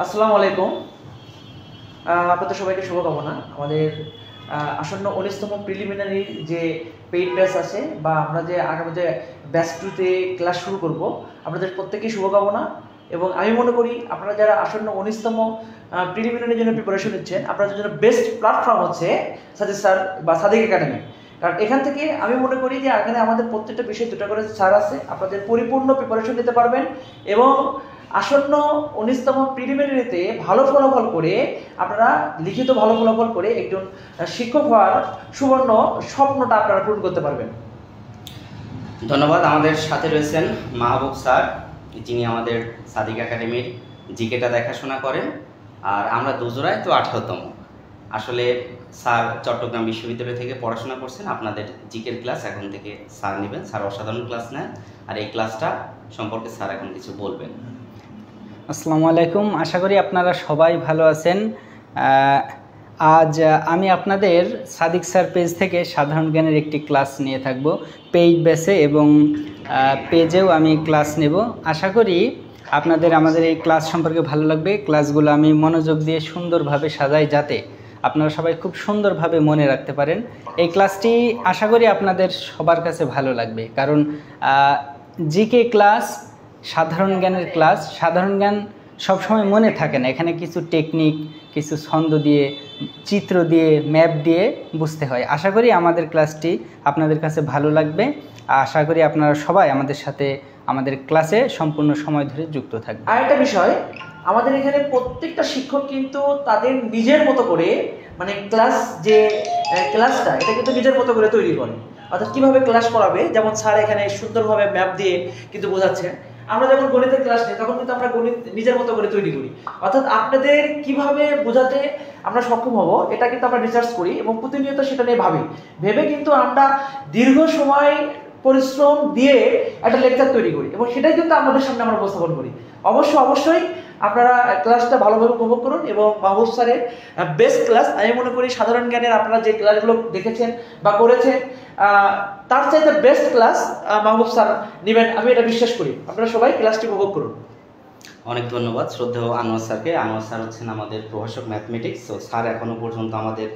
আসসালামু আলাইকুম। আপনাদের সবাইকে শুভকামনা। আমাদের আসন্ন 19তম প্রিলিমিনারি যে পেইড ব্যাচ আছে বা আমরা যে আগামী যে ব্যাচ 2 তে ক্লাস শুরু করব, আপনাদের প্রত্যেকেই শুভকামনা। এবং আমি মনে করি আপনারা যারা আসন্ন 19তম প্রিলিমিনারির জন্য প্রিপারেশন নিচ্ছেন, আপনাদের জন্য বেস্ট প্ল্যাটফর্ম হচ্ছে সাদিক স্যার বা সাদিক একাডেমি। কারণ এখান থেকে আমি মনে করি যে এখানে আমাদের প্রত্যেকটা বিষয় 2টা করে স্যার আছে, আপনাদের পরিপূর্ণ প্রিপারেশন নিতে পারবেন এবং আসন্ন 19তম প্রিলিমিনারিতে ভালো ফলাফল করে আপনারা লিখিত ভালো ফলাফল করে একজন শিক্ষক হওয়ার সুবর্ণ স্বপ্নটা আপনারা পূরণ করতে পারবেন। ধন্যবাদ। আমাদের সাথে রয়েছেন মাহবুব স্যার, যিনি আমাদের সাদিক একাডেমির জিকেটা দেখাশোনা করেন। আর আমরা দুজোড়ায় তো 18তম। আসলে স্যার চট্টগ্রাম বিশ্ববিদ্যালয় থেকে পড়াশোনা করছেন। আপনাদের জিকের ক্লাস এখন থেকে স্যার নেবেন। স্যার অসাধারণ ক্লাস নেন, আর এই ক্লাসটা সম্পর্কে স্যার এখন কিছু বলবেন। আসসালামু আলাইকুম, আশা করি আপনারা সবাই ভালো আছেন। আজ আমি আপনাদের সাদিক স্যার পেজ থেকে সাধারণ জ্ঞানের একটি ক্লাস নিয়ে থাকব পেইড বেসে, এবং পেজেও আমি ক্লাস নেব। আশা করি আপনাদের আমাদের এই ক্লাস সম্পর্কে ভালো লাগবে। ক্লাসগুলো আমি মনোযোগ দিয়ে সুন্দরভাবে সাজাই, যাতে আপনারা সবাই খুব সুন্দরভাবে মনে রাখতে পারেন। এই ক্লাসটি আশা করি আপনাদের সবার কাছে ভালো লাগবে, কারণ জিকে ক্লাস সাধারণ জ্ঞানের ক্লাস। সাধারণ জ্ঞান সবসময় মনে থাকে না, এখানে কিছু টেকনিক, কিছু ছন্দ দিয়ে, চিত্র দিয়ে, ম্যাপ দিয়ে বুঝতে হয়। আশা করি আমাদের ক্লাসটি আপনাদের কাছে ভালো লাগবে। আশা করি আপনারা সবাই আমাদের সাথে আমাদের ক্লাসে সম্পূর্ণ সময় ধরে যুক্ত থাকবেন। আরেকটা বিষয়, আমাদের এখানে প্রত্যেকটা শিক্ষক কিন্তু তাদের নিজের মতো করে মানে ক্লাসটা এটা কিন্তু নিজের মতো করে তৈরি করে। অর্থাৎ কিভাবে ক্লাস করাবে, যেমন স্যার এখানে সুন্দরভাবে ম্যাপ দিয়ে কিন্তু বোঝাচ্ছেন। আমরা যখন গণিতের ক্লাস নিই তখন কিন্তু আমরা গণিত নিজের মতো করে তৈরি করি। অর্থাৎ আপনাদের কিভাবে বোঝাতে আমরা সক্ষম হব এটা কিন্তু আমরা রিসার্চ করি এবং প্রতিনিয়ত সেটা নিয়ে ভেবে কিন্তু আমরা দীর্ঘ সময় পরিশ্রম দিয়ে একটা লেকচার তৈরি করি এবং সেটাই কিন্তু আমাদের সামনে আমরা উপস্থাপন করি। অবশ্যই আপনারা ক্লাসটা ভালোভাবে উপভোগ করুন এবং মাহবুব স্যারের বেস্ট ক্লাস আমি মনে করি সাধারণ জ্ঞানের আপনারা যে ক্লাসগুলো দেখেছেন বা করেছেন তার চাইতে বেস্ট ক্লাস মাহবুব স্যার নেবেন, আমি এটা বিশ্বাস করি। আপনারা সবাই ক্লাসটি উপভোগ করুন। অনেক ধন্যবাদ শ্রদ্ধেয় আনোয়ার স্যারকে। আনোয়ার স্যার হচ্ছেন আমাদের প্রভাষক ম্যাথমেটিক্স। তো স্যার এখনও পর্যন্ত আমাদের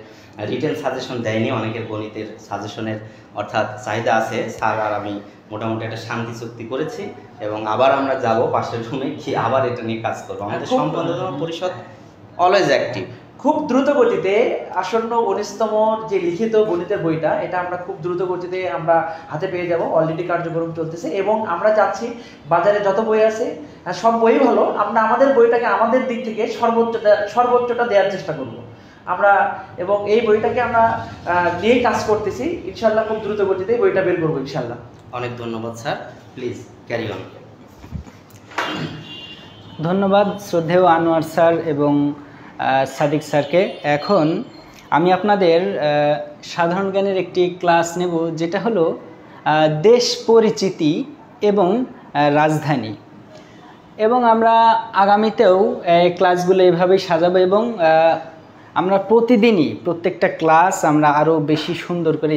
রিটেন সাজেশন দেয়নি। অনেকের গণিতের সাজেশনের অর্থাৎ চাহিদা আছে। স্যার আর আমি মোটামুটি একটা শান্তি চুক্তি করেছি এবং আবার আমরা যাব পাশের রুমে কি আবার এটা নিয়ে কাজ করবো। আমাদের সম্পাদনা পরিষদ অলওয়েজ অ্যাক্টিভ। খুব দ্রুত গতিতে আসন্ন 19তম যে লিখিত গণিতের বইটা এটা আমরা খুব দ্রুত গতিতে আমরা হাতে পেয়ে যাব। অলরেডি কার্যক্রম চলতেছে এবং আমরা চাচ্ছি বাজারে যত বই আছে সব বই ভালো, আমরা আমাদের বইটাকে আমাদের দিক থেকে সর্বোচ্চটা দেওয়ার চেষ্টা করব আমরা, এবং এই বইটাকে আমরা নিয়েই কাজ করতেছি। ইনশাল্লাহ খুব দ্রুত গতিতে বইটা বের করবো ইনশাল্লাহ। অনেক ধন্যবাদ স্যার, প্লিজ ক্যারি অন। ধন্যবাদ শ্রদ্ধেয় আনোয়ার স্যার এবং সাদিক স্যারকে। এখন আমি আপনাদের সাধারণ জ্ঞানের একটি ক্লাস নেব, যেটা হলো দেশ পরিচিতি এবং রাজধানী। এবং আমরা আগামীতেও ক্লাসগুলো এভাবেই সাজাবো এবং আমরা প্রতিদিনই প্রত্যেকটা ক্লাস আমরা আরও বেশি সুন্দর করে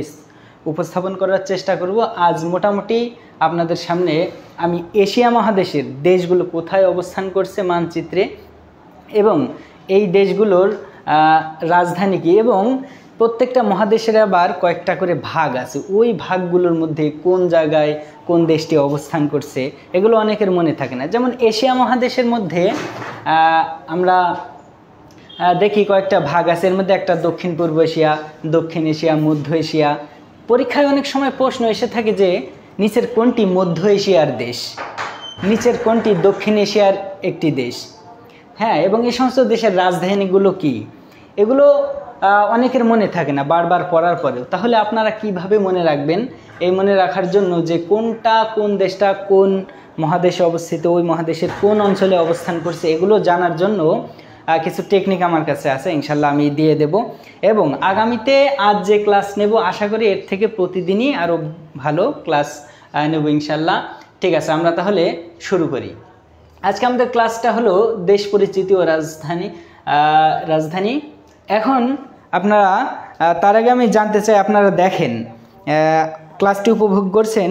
উপস্থাপন করার চেষ্টা করব। আজ মোটামুটি আপনাদের সামনে আমি এশিয়া মহাদেশের দেশগুলো কোথায় অবস্থান করছে মানচিত্রে এবং এই দেশগুলোর রাজধানী কী, এবং প্রত্যেকটা মহাদেশের আবার কয়েকটা করে ভাগ আছে, ওই ভাগগুলোর মধ্যে কোন জায়গায় কোন দেশটি অবস্থান করছে এগুলো অনেকের মনে থাকে না। যেমন এশিয়া মহাদেশের মধ্যে আমরা দেখি কয়েকটা ভাগ আছে, এর মধ্যে একটা দক্ষিণ পূর্ব এশিয়া, দক্ষিণ এশিয়া, মধ্য এশিয়া। পরীক্ষায় অনেক সময় প্রশ্ন এসে থাকে যে নিচের কোনটি মধ্য এশিয়ার দেশ, নিচের কোনটি দক্ষিণ এশিয়ার একটি দেশ। হ্যাঁ, এবং এই সমস্ত দেশের রাজধানীগুলো কি, এগুলো অনেকের মনে থাকে না বারবার পড়ার পরেও। তাহলে আপনারা কিভাবে মনে রাখবেন? এই মনে রাখার জন্য যে কোন দেশটা কোন মহাদেশে অবস্থিত, ওই মহাদেশের কোন অঞ্চলে অবস্থান করছে, এগুলো জানার জন্য কিছু টেকনিক আমার কাছে আছে, ইনশাল্লাহ আমি দিয়ে দেব। এবং আগামীতে আজ যে ক্লাস নেব আশা করি এর থেকে প্রতিদিনই আরও ভালো ক্লাস নেব ইনশাল্লাহ। ঠিক আছে, আমরা তাহলে শুরু করি। আজকে আমাদের ক্লাসটা হলো দেশ পরিচিতি ও রাজধানী। এখন আপনারা তার আগে আমি জানতে চাই, আপনারা দেখেন ক্লাসটি উপভোগ করছেন,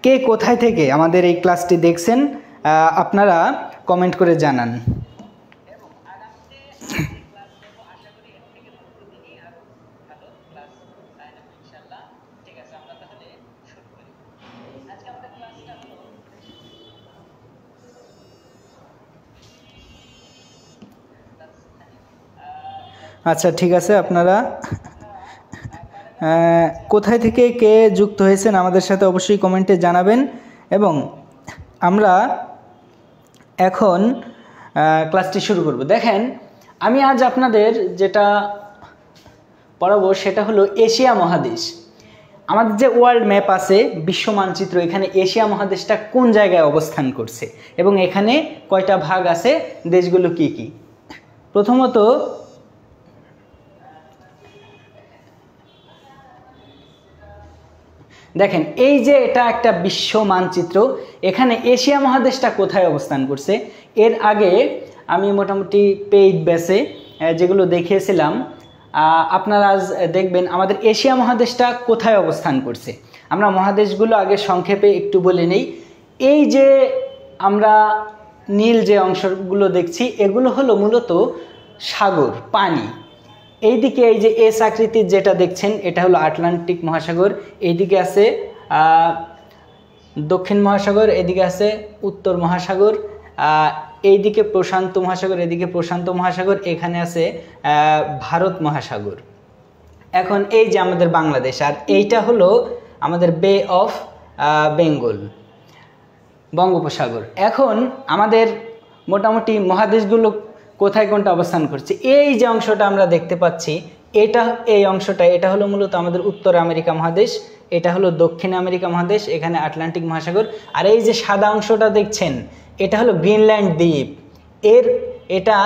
কে কোথায় থেকে আমাদের এই ক্লাসটি দেখছেন আপনারা কমেন্ট করে জানান। আচ্ছা ঠিক আছে, আপনারা কোথায় থেকে কে যুক্ত হয়েছেন আমাদের সাথে অবশ্যই কমেন্টে জানাবেন। এবং আমরা এখন ক্লাসটি শুরু করব। দেখেন, আমি আজ আপনাদের যেটা পড়াবো সেটা হলো এশিয়া মহাদেশ। আমাদের যে ওয়ার্ল্ড ম্যাপ আছে, বিশ্ব মানচিত্র, এখানে এশিয়া মহাদেশটা কোন জায়গায় অবস্থান করছে এবং এখানে কয়টা ভাগ আছে, দেশগুলো কি কি। প্রথমত দেখেন, এই যে এটা একটা বিশ্ব মানচিত্র, এখানে এশিয়া মহাদেশটা কোথায় অবস্থান করছে। এর আগে আমি মোটামুটি পেইড ব্যাচে যেগুলো দেখিয়েছিলাম, আপনারা আজ দেখবেন আমাদের এশিয়া মহাদেশটা কোথায় অবস্থান করছে। আমরা মহাদেশগুলো আগে সংক্ষেপে একটু বলে নেই। এই যে আমরা নীল যে অংশগুলো দেখছি, এগুলো হলো মূলত সাগর, পানি। এইদিকে এই যে এস আকৃতির যেটা দেখছেন, এটা হলো আটলান্টিক মহাসাগর। এইদিকে আছে দক্ষিণ মহাসাগর, এদিকে আছে উত্তর মহাসাগর, এইদিকে প্রশান্ত মহাসাগর, এদিকে প্রশান্ত মহাসাগর, এখানে আছে ভারত মহাসাগর। এখন এই যে আমাদের বাংলাদেশ, আর এইটা হলো আমাদের বে অফ বেঙ্গল, বঙ্গোপসাগর। এখন আমাদের মোটামুটি মহাদেশগুলো কোথায় কোনটা অবস্থান করছে, এই যে অংশটা আমরা দেখতে পাচ্ছি, এই অংশটা এটা হলো মূলত আমাদের উত্তর আমেরিকা মহাদেশ, এটা হলো দক্ষিণ আমেরিকা মহাদেশ, এখানে আটলান্টিক মহাসাগর। আর এই যে সাদা অংশটা দেখছেন, এটা হলো গ্রিনল্যান্ড দ্বীপ, এটা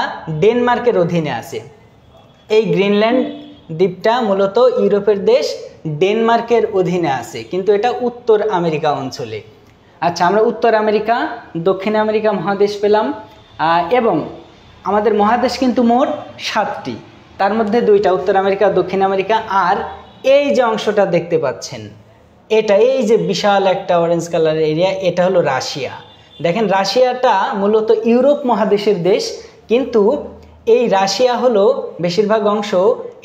ডেনমার্কের অধীনে আছে। এই গ্রিনল্যান্ড দ্বীপটা মূলত ইউরোপের দেশ ডেনমার্কের অধীনে আছে, কিন্তু এটা উত্তর আমেরিকা অঞ্চলে। আচ্ছা, আমরা উত্তর আমেরিকা, দক্ষিণ আমেরিকা মহাদেশ পেলাম। এবং আমাদের মহাদেশ কিন্তু মোট 7টি, তার মধ্যে 2টা উত্তর আমেরিকা, দক্ষিণ আমেরিকা। আর এই যে অংশটা দেখতে পাচ্ছেন, এই যে বিশাল একটা অরেঞ্জ কালারের এরিয়া, এটা হলো রাশিয়া। দেখেন, রাশিয়াটা মূলত ইউরোপ মহাদেশের দেশ, কিন্তু এই রাশিয়া হলো বেশিরভাগ অংশ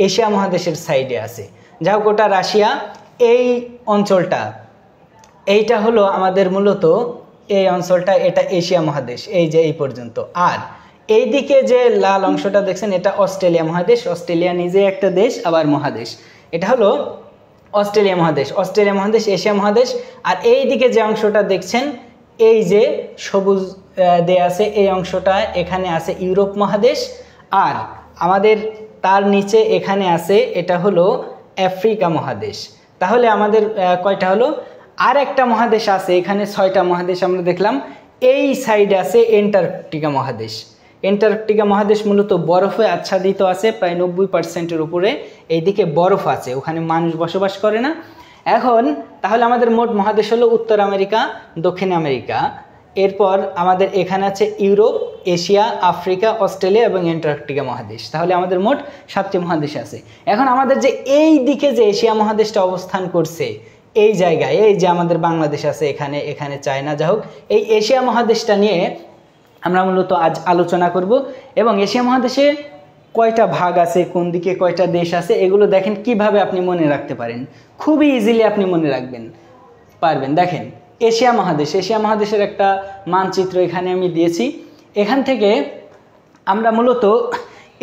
এশিয়া মহাদেশের সাইডে আছে। যা হোক, ওটা রাশিয়া। এই অঞ্চলটা, এইটা হলো আমাদের মূলত এই অঞ্চলটা, এটা এশিয়া মহাদেশ, এই যে এই পর্যন্ত। আর এইদিকে যে লাল অংশটা দেখছেন, এটা অস্ট্রেলিয়া মহাদেশ। অস্ট্রেলিয়া নিজে একটা দেশ, আবার মহাদেশ। এটা হলো অস্ট্রেলিয়া মহাদেশ। অস্ট্রেলিয়া মহাদেশ এশিয়া মহাদেশ। আর এইদিকে যে অংশটা দেখছেন, এই যে সবুজ দেয়া আছে, এই অংশটা এখানে আছে ইউরোপ মহাদেশ। আর আমাদের তার নিচে এখানে আছে, এটা হলো আফ্রিকা মহাদেশ। তাহলে আমাদের কয়টা হলো? আর একটা মহাদেশ আছে, এখানে 6টা মহাদেশ আমরা দেখলাম। এই সাইডে আছে এন্টার্কটিকা মহাদেশ। এন্টার্কটিকা মহাদেশ মূলত বরফে আচ্ছাদিত আছে, প্রায় 90%-এর উপরে এইদিকে বরফ আছে, ওখানে মানুষ বসবাস করে না। এখন তাহলে আমাদের মোট মহাদেশ হলো উত্তর আমেরিকা, দক্ষিণ আমেরিকা, এরপর আমাদের এখানে আছে ইউরোপ, এশিয়া, আফ্রিকা, অস্ট্রেলিয়া এবং এন্টার্কটিকা মহাদেশ। তাহলে আমাদের মোট 7টি মহাদেশ আছে। এখন আমাদের যে এই দিকে যে এশিয়া মহাদেশটা অবস্থান করছে, এই জায়গায় এই যে আমাদের বাংলাদেশ আছে, এখানে চায়না, যা হোক, এই এশিয়া মহাদেশটা নিয়ে আমরা মূলত আজ আলোচনা করব। এবং এশিয়া মহাদেশে কয়টা ভাগ আছে, কোন দিকে কয়টা দেশ আছে, এগুলো দেখেন কিভাবে আপনি মনে রাখতে পারেন। খুবই ইজিলি আপনি মনে রাখবেন পারবেন। দেখেন, এশিয়া মহাদেশের একটা মানচিত্র এখানে আমি দিয়েছি। এখান থেকে আমরা মূলত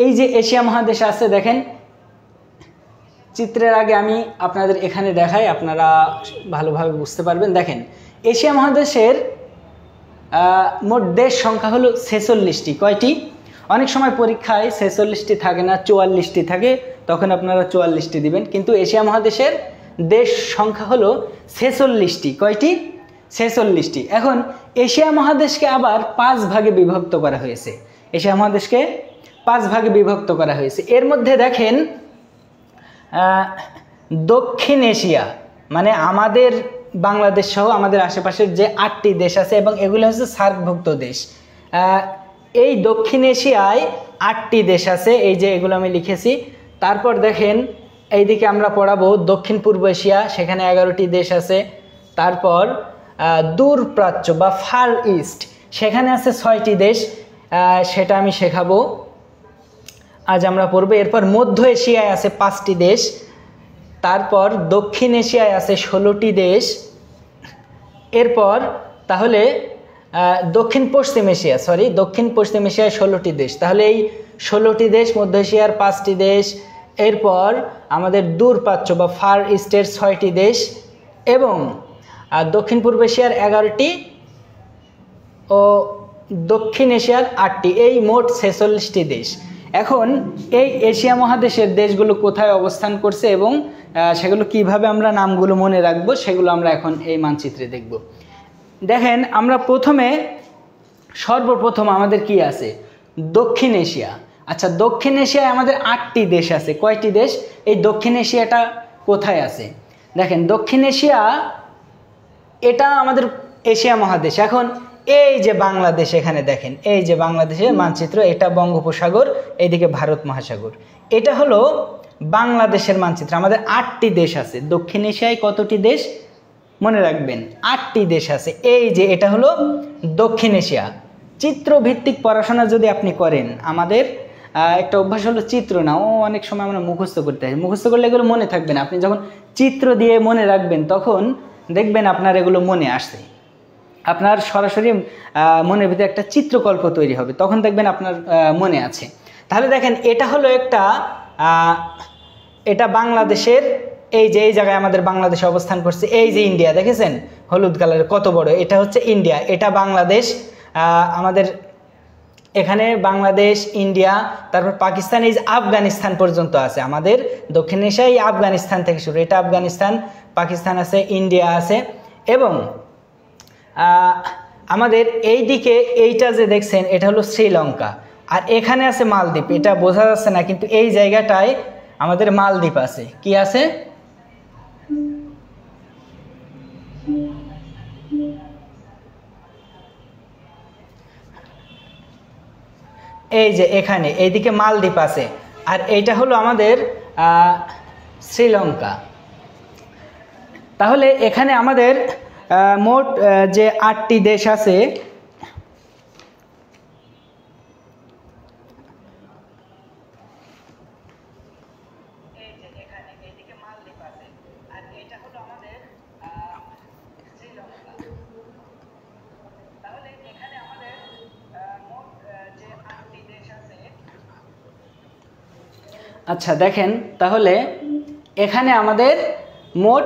এই যে এশিয়া মহাদেশ আছে, দেখেন চিত্রের আগে আমি আপনাদের এখানে দেখাই, আপনারা ভালোভাবে বুঝতে পারবেন। দেখেন, এশিয়া মহাদেশের মোট দেশ সংখ্যা হলো 46টি। কয়টি? অনেক সময় পরীক্ষায় 46টি থাকে না, 44টি থাকে, তখন আপনারা 44টি দিবেন। কিন্তু এশিয়া মহাদেশের দেশ সংখ্যা হলো 46টি। কয়টি? 46টি। এখন এশিয়া মহাদেশকে আবার 5 ভাগে বিভক্ত করা হয়েছে। এশিয়া মহাদেশকে 5 ভাগে বিভক্ত করা হয়েছে। এর মধ্যে দেখেন, দক্ষিণ এশিয়া মানে আমাদের বাংলাদেশ সহ আমাদের আশেপাশের যে 8টি দেশ আছে, এবং এগুলো হচ্ছে সার্কভুক্ত দেশ। এই দক্ষিণ এশিয়ায় 8টি দেশ আছে, এই যে এগুলো আমি লিখেছি। তারপর দেখেন, এইদিকে আমরা পড়াবো দক্ষিণ পূর্ব এশিয়া, সেখানে 11টি দেশ আছে। তারপর দূর প্রাচ্য বা ফার ইস্ট, সেখানে আছে 6টি দেশ, সেটা আমি শেখাবো, আজ আমরা পড়বো। এরপর মধ্য এশিয়ায় আছে 5টি দেশ। তারপর দক্ষিণ এশিয়ায় আছে 16টি দেশ। এরপর তাহলে দক্ষিণ পশ্চিম এশিয়া, দক্ষিণ পশ্চিম এশিয়ায় 16টি দেশ। তাহলে এই 16টি দেশ, মধ্য এশিয়ার 5টি দেশ, এরপর আমাদের দূরপ্রাচ্য বা ফার ইস্টের 6টি দেশ এবং দক্ষিণ পূর্ব এশিয়ার 11টি ও দক্ষিণ এশিয়ার 8টি, এই মোট 46টি দেশ। এখন এই এশিয়া মহাদেশের দেশগুলো কোথায় অবস্থান করছে এবং সেগুলো কিভাবে আমরা নামগুলো মনে রাখবো সেগুলো আমরা এখন এই মানচিত্রে দেখব। দেখেন, আমরা সর্বপ্রথম আমাদের কি আছে? দক্ষিণ এশিয়া। আচ্ছা, দক্ষিণ এশিয়ায় আমাদের 8টি দেশ আছে। কয়টি দেশ? এই দক্ষিণ এশিয়াটা কোথায় আছে? দেখেন, দক্ষিণ এশিয়া এটা আমাদের এশিয়া মহাদেশ। এখন এই যে বাংলাদেশ, এখানে দেখেন এই যে বাংলাদেশের মানচিত্র, এটা বঙ্গোপসাগর, এইদিকে ভারত মহাসাগর, এটা হলো বাংলাদেশের মানচিত্র। আমাদের 8টি দেশ আছে দক্ষিণ এশিয়ায়। কতটি দেশ মনে রাখবেন? 8টি দেশ আছে। এই যে এটা হলো দক্ষিণ এশিয়া। চিত্রভিত্তিক পড়াশোনা যদি আপনি করেন, আমাদের একটা অভ্যাস হলো চিত্র না, অনেক সময় আমরা মুখস্থ করতে হয়। মুখস্থ করলে এগুলো মনে থাকবে না। আপনি যখন চিত্র দিয়ে মনে রাখবেন তখন দেখবেন আপনার এগুলো মনে আসছে। আপনার সরাসরি মনের ভিতরে একটা চিত্রকল্প তৈরি হবে, তখন দেখবেন আপনার মনে আছে। তাহলে দেখেন, এটা হলো এটা বাংলাদেশের, এই যে এই জায়গায় আমাদের বাংলাদেশ অবস্থান করছে। এই যে ইন্ডিয়া দেখেছেন হলুদ কালারের কত বড়, এটা হচ্ছে ইন্ডিয়া, এটা বাংলাদেশ। আমাদের এখানে বাংলাদেশ, ইন্ডিয়া, তারপর পাকিস্তান, এই যে আফগানিস্তান পর্যন্ত আছে। আমাদের দক্ষিণ এশিয়ায় আফগানিস্তান থেকে শুরু, এটা আফগানিস্তান, পাকিস্তান আছে, ইন্ডিয়া আছে এবং আমাদের এই দিকে এইটা যে দেখছেন এটা হলো শ্রীলঙ্কা, আর এখানে আছে মালদ্বীপ। এটা বোঝা যাচ্ছে না, কিন্তু এই জায়গাটায় আমাদের মালদ্বীপ আছে। কি আছে? এই যে এখানে এইদিকে মালদ্বীপ আছে, আর এইটা হলো আমাদের শ্রীলঙ্কা। তাহলে এখানে আমাদের মোট যে 8টি দেশ আছে, আচ্ছা দেখেন, তাহলে এখানে আমাদের মোট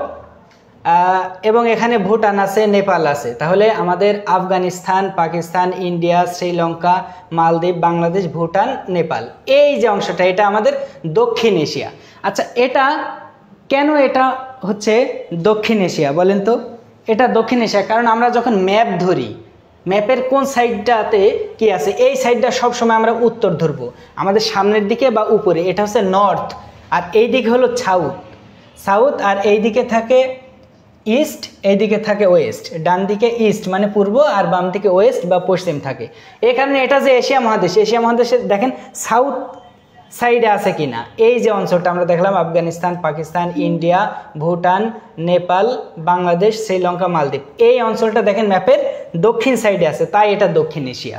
এবং এখানে ভুটান আছে, নেপাল আছে। তাহলে আমাদের আফগানিস্তান, পাকিস্তান, ইন্ডিয়া, শ্রীলঙ্কা, মালদ্বীপ, বাংলাদেশ, ভুটান, নেপাল, এই যে অংশটা এটা আমাদের দক্ষিণ এশিয়া। আচ্ছা, এটা কেন এটা হচ্ছে দক্ষিণ এশিয়া বলেন তো? এটা দক্ষিণ এশিয়া কারণ আমরা যখন ম্যাপ ধরি, ম্যাপের কোন সাইডটাতে কি আছে, এই সাইডটা সবসময় আমরা উত্তর ধরবো, আমাদের সামনের দিকে বা উপরে, এটা হচ্ছে নর্থ, আর এই দিকে হলো সাউথ, আর এই দিকে থাকে ইস্ট, এইদিকে থাকে ওয়েস্ট। ডান দিকে ইস্ট মানে পূর্ব, আর বাম দিকে ওয়েস্ট বা পশ্চিম থাকে। এই কারণে এটা যে এশিয়া মহাদেশ, এশিয়া মহাদেশে দেখেন সাউথ সাইডে আছে কিনা, এই যে অঞ্চলটা আমরা দেখলাম আফগানিস্তান, পাকিস্তান, ইন্ডিয়া, ভুটান, নেপাল, বাংলাদেশ, শ্রীলঙ্কা, মালদ্বীপ, এই অঞ্চলটা দেখেন ম্যাপের দক্ষিণ সাইডে আছে, তাই এটা দক্ষিণ এশিয়া।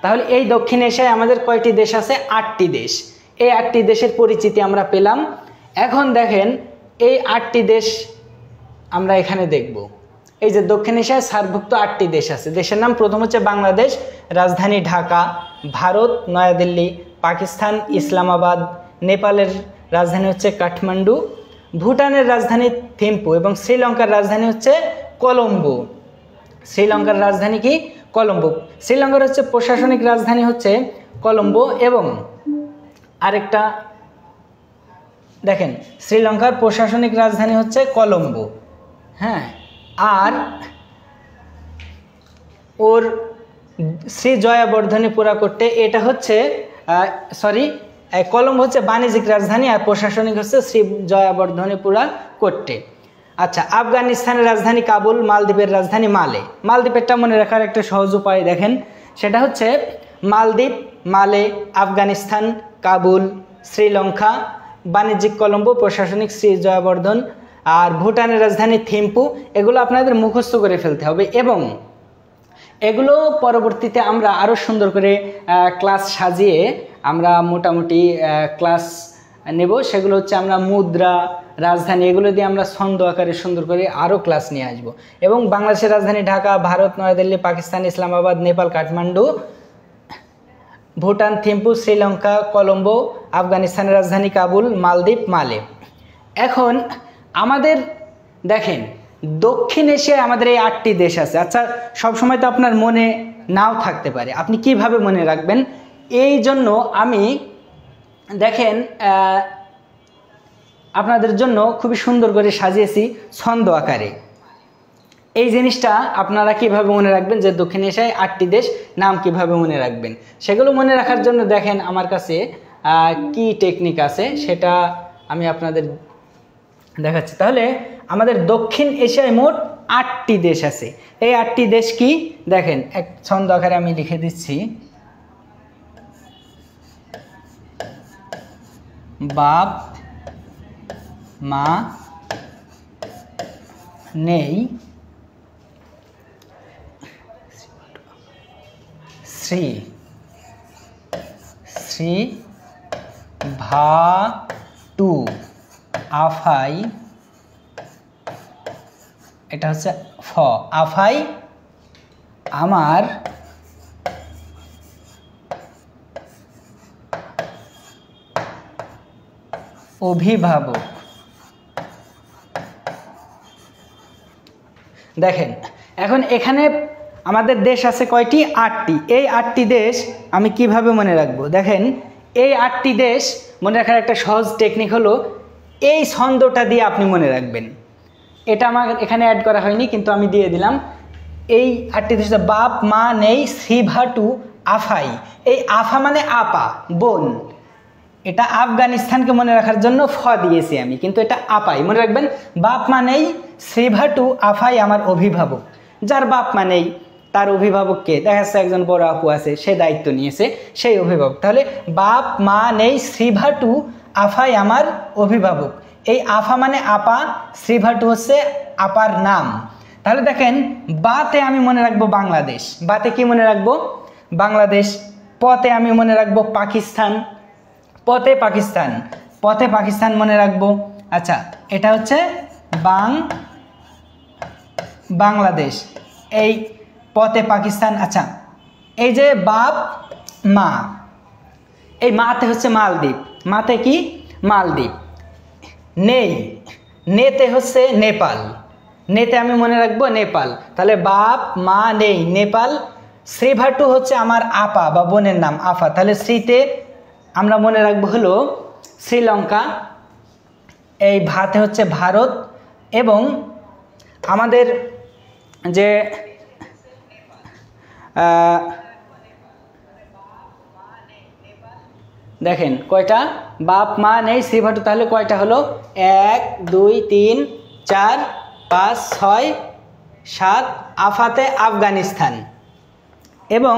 তাহলে এই দক্ষিণ এশিয়ায় আমাদের কয়টি দেশ আছে? 8টি দেশ। এই 8টি দেশের পরিচিতি আমরা পেলাম। এখন দেখেন এই 8টি দেশ আমরা এখানে দেখব। এই যে দক্ষিণ এশিয়ায় সার্কভুক্ত 8টি দেশ আছে। দেশের নাম প্রথম হচ্ছে বাংলাদেশ, রাজধানী ঢাকা, ভারত নয়াদিল্লি, পাকিস্তান ইসলামাবাদ, নেপালের রাজধানী হচ্ছে কাঠমান্ডু, ভুটানের রাজধানী থিম্পু এবং শ্রীলঙ্কার রাজধানী হচ্ছে কলম্বো। শ্রীলঙ্কার রাজধানী কি? কলম্বো। শ্রীলঙ্কার হচ্ছে প্রশাসনিক রাজধানী হচ্ছে কলম্বো এবং আরেকটা দেখেন শ্রীলঙ্কার প্রশাসনিক রাজধানী হচ্ছে কলম্বো। হ্যাঁ, আর ওর শ্রী জয়াবর্ধনী পুরা করতে এটা হচ্ছে কলম্বো হচ্ছে বাণিজ্যিক রাজধানী আর প্রশাসনিক হচ্ছে শ্রী জয়াবর্ধনীপুরা করতে। আচ্ছা, আফগানিস্তানের রাজধানী কাবুল, মালদ্বীপের রাজধানী মালে। মালদ্বীপেরটা মনে রাখার একটা সহজ উপায় দেখেন, সেটা হচ্ছে মালদ্বীপ, মালে, আফগানিস্তান, কাবুল, শ্রীলঙ্কা, বাণিজ্যিক কলম্বো, প্রশাসনিক শ্রী জয়াবর্ধন, আর ভুটানের রাজধানী থিম্পু। এগুলো আপনাদের মুখস্থ করে ফেলতে হবে এবং এগুলো পরবর্তীতে আমরা আরও সুন্দর করে ক্লাস সাজিয়ে আমরা মোটামুটি ক্লাস নেব। সেগুলো হচ্ছে আমরা মুদ্রা, রাজধানী, এগুলো দিয়ে আমরা ছন্দ আকারে সুন্দর করে আরও ক্লাস নিয়ে আসব। এবং বাংলাদেশের রাজধানী ঢাকা, ভারত নয়াদিল্লি, পাকিস্তান ইসলামাবাদ, নেপাল কাঠমান্ডু, ভুটান থিম্পু, শ্রীলঙ্কা কলম্বো, আফগানিস্তানের রাজধানী কাবুল, মালদ্বীপ মালে। এখন আমাদের দেখেন দক্ষিণ এশিয়ায় আমাদের এই 8টি দেশ আছে। আচ্ছা, সবসময় তো আপনার মনে নাও থাকতে পারে, আপনি কিভাবে মনে রাখবেন? এই জন্য আমি দেখেন আপনাদের জন্য খুবই সুন্দর করে সাজিয়েছি ছন্দ আকারে। এই জিনিসটা আপনারা কিভাবে মনে রাখবেন যে দক্ষিণ এশিয়ায় 8টি দেশ নাম কিভাবে মনে রাখবেন, সেগুলো মনে রাখার জন্য দেখেন আমার কাছে কি টেকনিক আছে সেটা আমি আপনাদের দেখাচ্ছি। তাহলে আমাদের দক্ষিণ এশিয়ায় মোট 8টি দেশ আছে। এই 8টি দেশ কি দেখেন, এক ছন্দ আকারে আমি লিখে দিচ্ছি। বাপ মা নেই, শ্রী শ্রী ভাটু আফাই, এটা হচ্ছে ফ, আফাই আমার অভিভাবক। দেখেন এখন এখানে আমাদের দেশ আছে কয়টি? 8টি। এই 8টি দেশ আমি কিভাবে মনে রাখবো? দেখেন এই 8টি দেশ মনে রাখার একটা সহজ টেকনিক হলো এই ছন্দটা দিয়ে আপনি মনে রাখবেন। এটা আমার এখানে অ্যাড করা হয়নি, কিন্তু আমি দিয়ে দিলাম। এই 8টি দেশ বাপ মা নেই, শ্রী ভাটু আফাই। এই আফা মানে আপা, বোন। এটা আফগানিস্তানকে মনে রাখার জন্য ফ দিয়েছি আমি, কিন্তু এটা আপাই মনে রাখবেন। বাপ মা নেই, শ্রী ভাটু আফাই আমার অভিভাবক। যার বাপ মা নেই তার অভিভাবককে দেখা যাচ্ছে একজন বড় আপু আছে, সে দায়িত্ব নিয়েছে, সেই অভিভাবক। তাহলে বাপ মা নেই, শ্রী ভাটু আফাই আমার অভিভাবক। এই আফা মানে আপা, শ্রী ভাটু হচ্ছে আপার নাম। তাহলে দেখেন বাতে আমি মনে রাখবো বাংলাদেশ, বাতে কি মনে রাখবো? বাংলাদেশ। পতে আমি মনে রাখবো পাকিস্তান, পতে পাকিস্তান, পথে পাকিস্তান মনে রাখবো। আচ্ছা, এটা হচ্ছে বাংলাদেশ, এই পথে পাকিস্তান। আচ্ছা, এই যে বাপ মা, এই মাতে হচ্ছে মালদ্বীপ, মাতে কি? মালদ্বীপ। নেই, নেতে হচ্ছে নেপাল, নেতে আমি মনে রাখবো নেপাল। তাহলে বাপ মা নেই, নেপাল। শ্রীভাটু হচ্ছে আমার আপা বা বোনের নাম, আফা। তাহলে শ্রীতে আমরা মনে রাখবো হলো শ্রীলঙ্কা। এই ভাতে হচ্ছে ভারত। এবং আমাদের যে দেখেন কয়টা বাপ মা নেই, শ্রীভাটু, তাহলে কয়টা হলো? 1 2 3 4 5 6 7। আফাতে আফগানিস্তান। এবং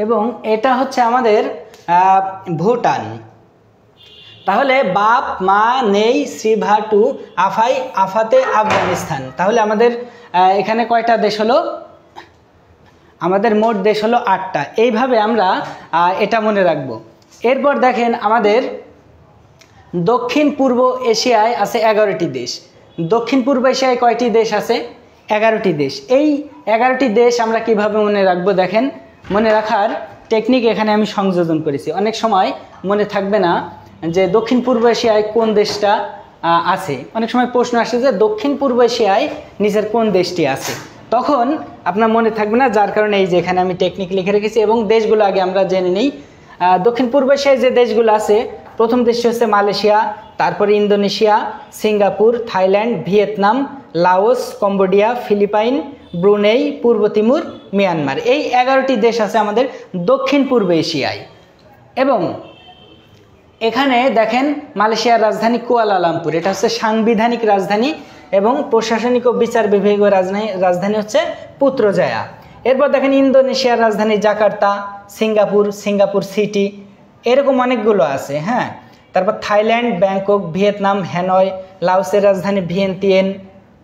এবং এটা হচ্ছে আমাদের ভুটান। তাহলে বাপ মা নেই, শ্রীভাটু আফাই, আফাতে আফগানিস্তান। তাহলে আমাদের এখানে কয়টা দেশ হলো? আমাদের মোট দেশ হলো 8টা। এইভাবে আমরা এটা মনে রাখবো। এরপর দেখেন আমাদের দক্ষিণ পূর্ব এশিয়ায় আছে 11টি দেশ। দক্ষিণ পূর্ব এশিয়ায় কয়টি দেশ আছে? 11টি দেশ। এই 11টি দেশ আমরা কিভাবে মনে রাখবো? দেখেন মনে রাখার টেকনিক এখানে আমি সংযোজন করেছি। অনেক সময় মনে থাকবে না যে দক্ষিণ পূর্ব এশিয়ায় কোন দেশটা আছে। অনেক সময় প্রশ্ন আসে যে দক্ষিণ পূর্ব এশিয়ায় নিচের কোন দেশটি আছে, তখন আপনার মনে থাকবে না। যার কারণে এই যে এখানে আমি টেকনিক লিখে রেখেছি। এবং দেশগুলো আগে আমরা জেনে নিই। দক্ষিণ পূর্ব এশিয়ায় যে দেশগুলো আছে, প্রথম দেশটি হচ্ছে মালয়েশিয়া, তারপরে Indonesia, Singapore, Thailand, Vietnam, Laos, Cambodia, Philippine, Brunei, পূর্ব তিমুর, মিয়ানমার। এই 11টি দেশ আছে আমাদের দক্ষিণ পূর্ব এশিয়ায়। এবং এখানে দেখেন মালয়েশিয়ার রাজধানী কুয়ালালামপুর, এটা হচ্ছে সাংবিধানিক রাজধানী। এবং প্রশাসনিক ও বিচার বিভাগীয় রাজধানী হচ্ছে পুত্রজায়া। এরপর দেখেন ইন্দোনেশিয়ার রাজধানী জাকার্তা, সিঙ্গাপুর, সিঙ্গাপুর সিটি, এরকম অনেকগুলো আছে। হ্যাঁ, তারপর থাইল্যান্ড, ব্যাংকক, ভিয়েতনাম, হ্যানয়, লাওসের রাজধানী ভিয়েন্তিয়ান,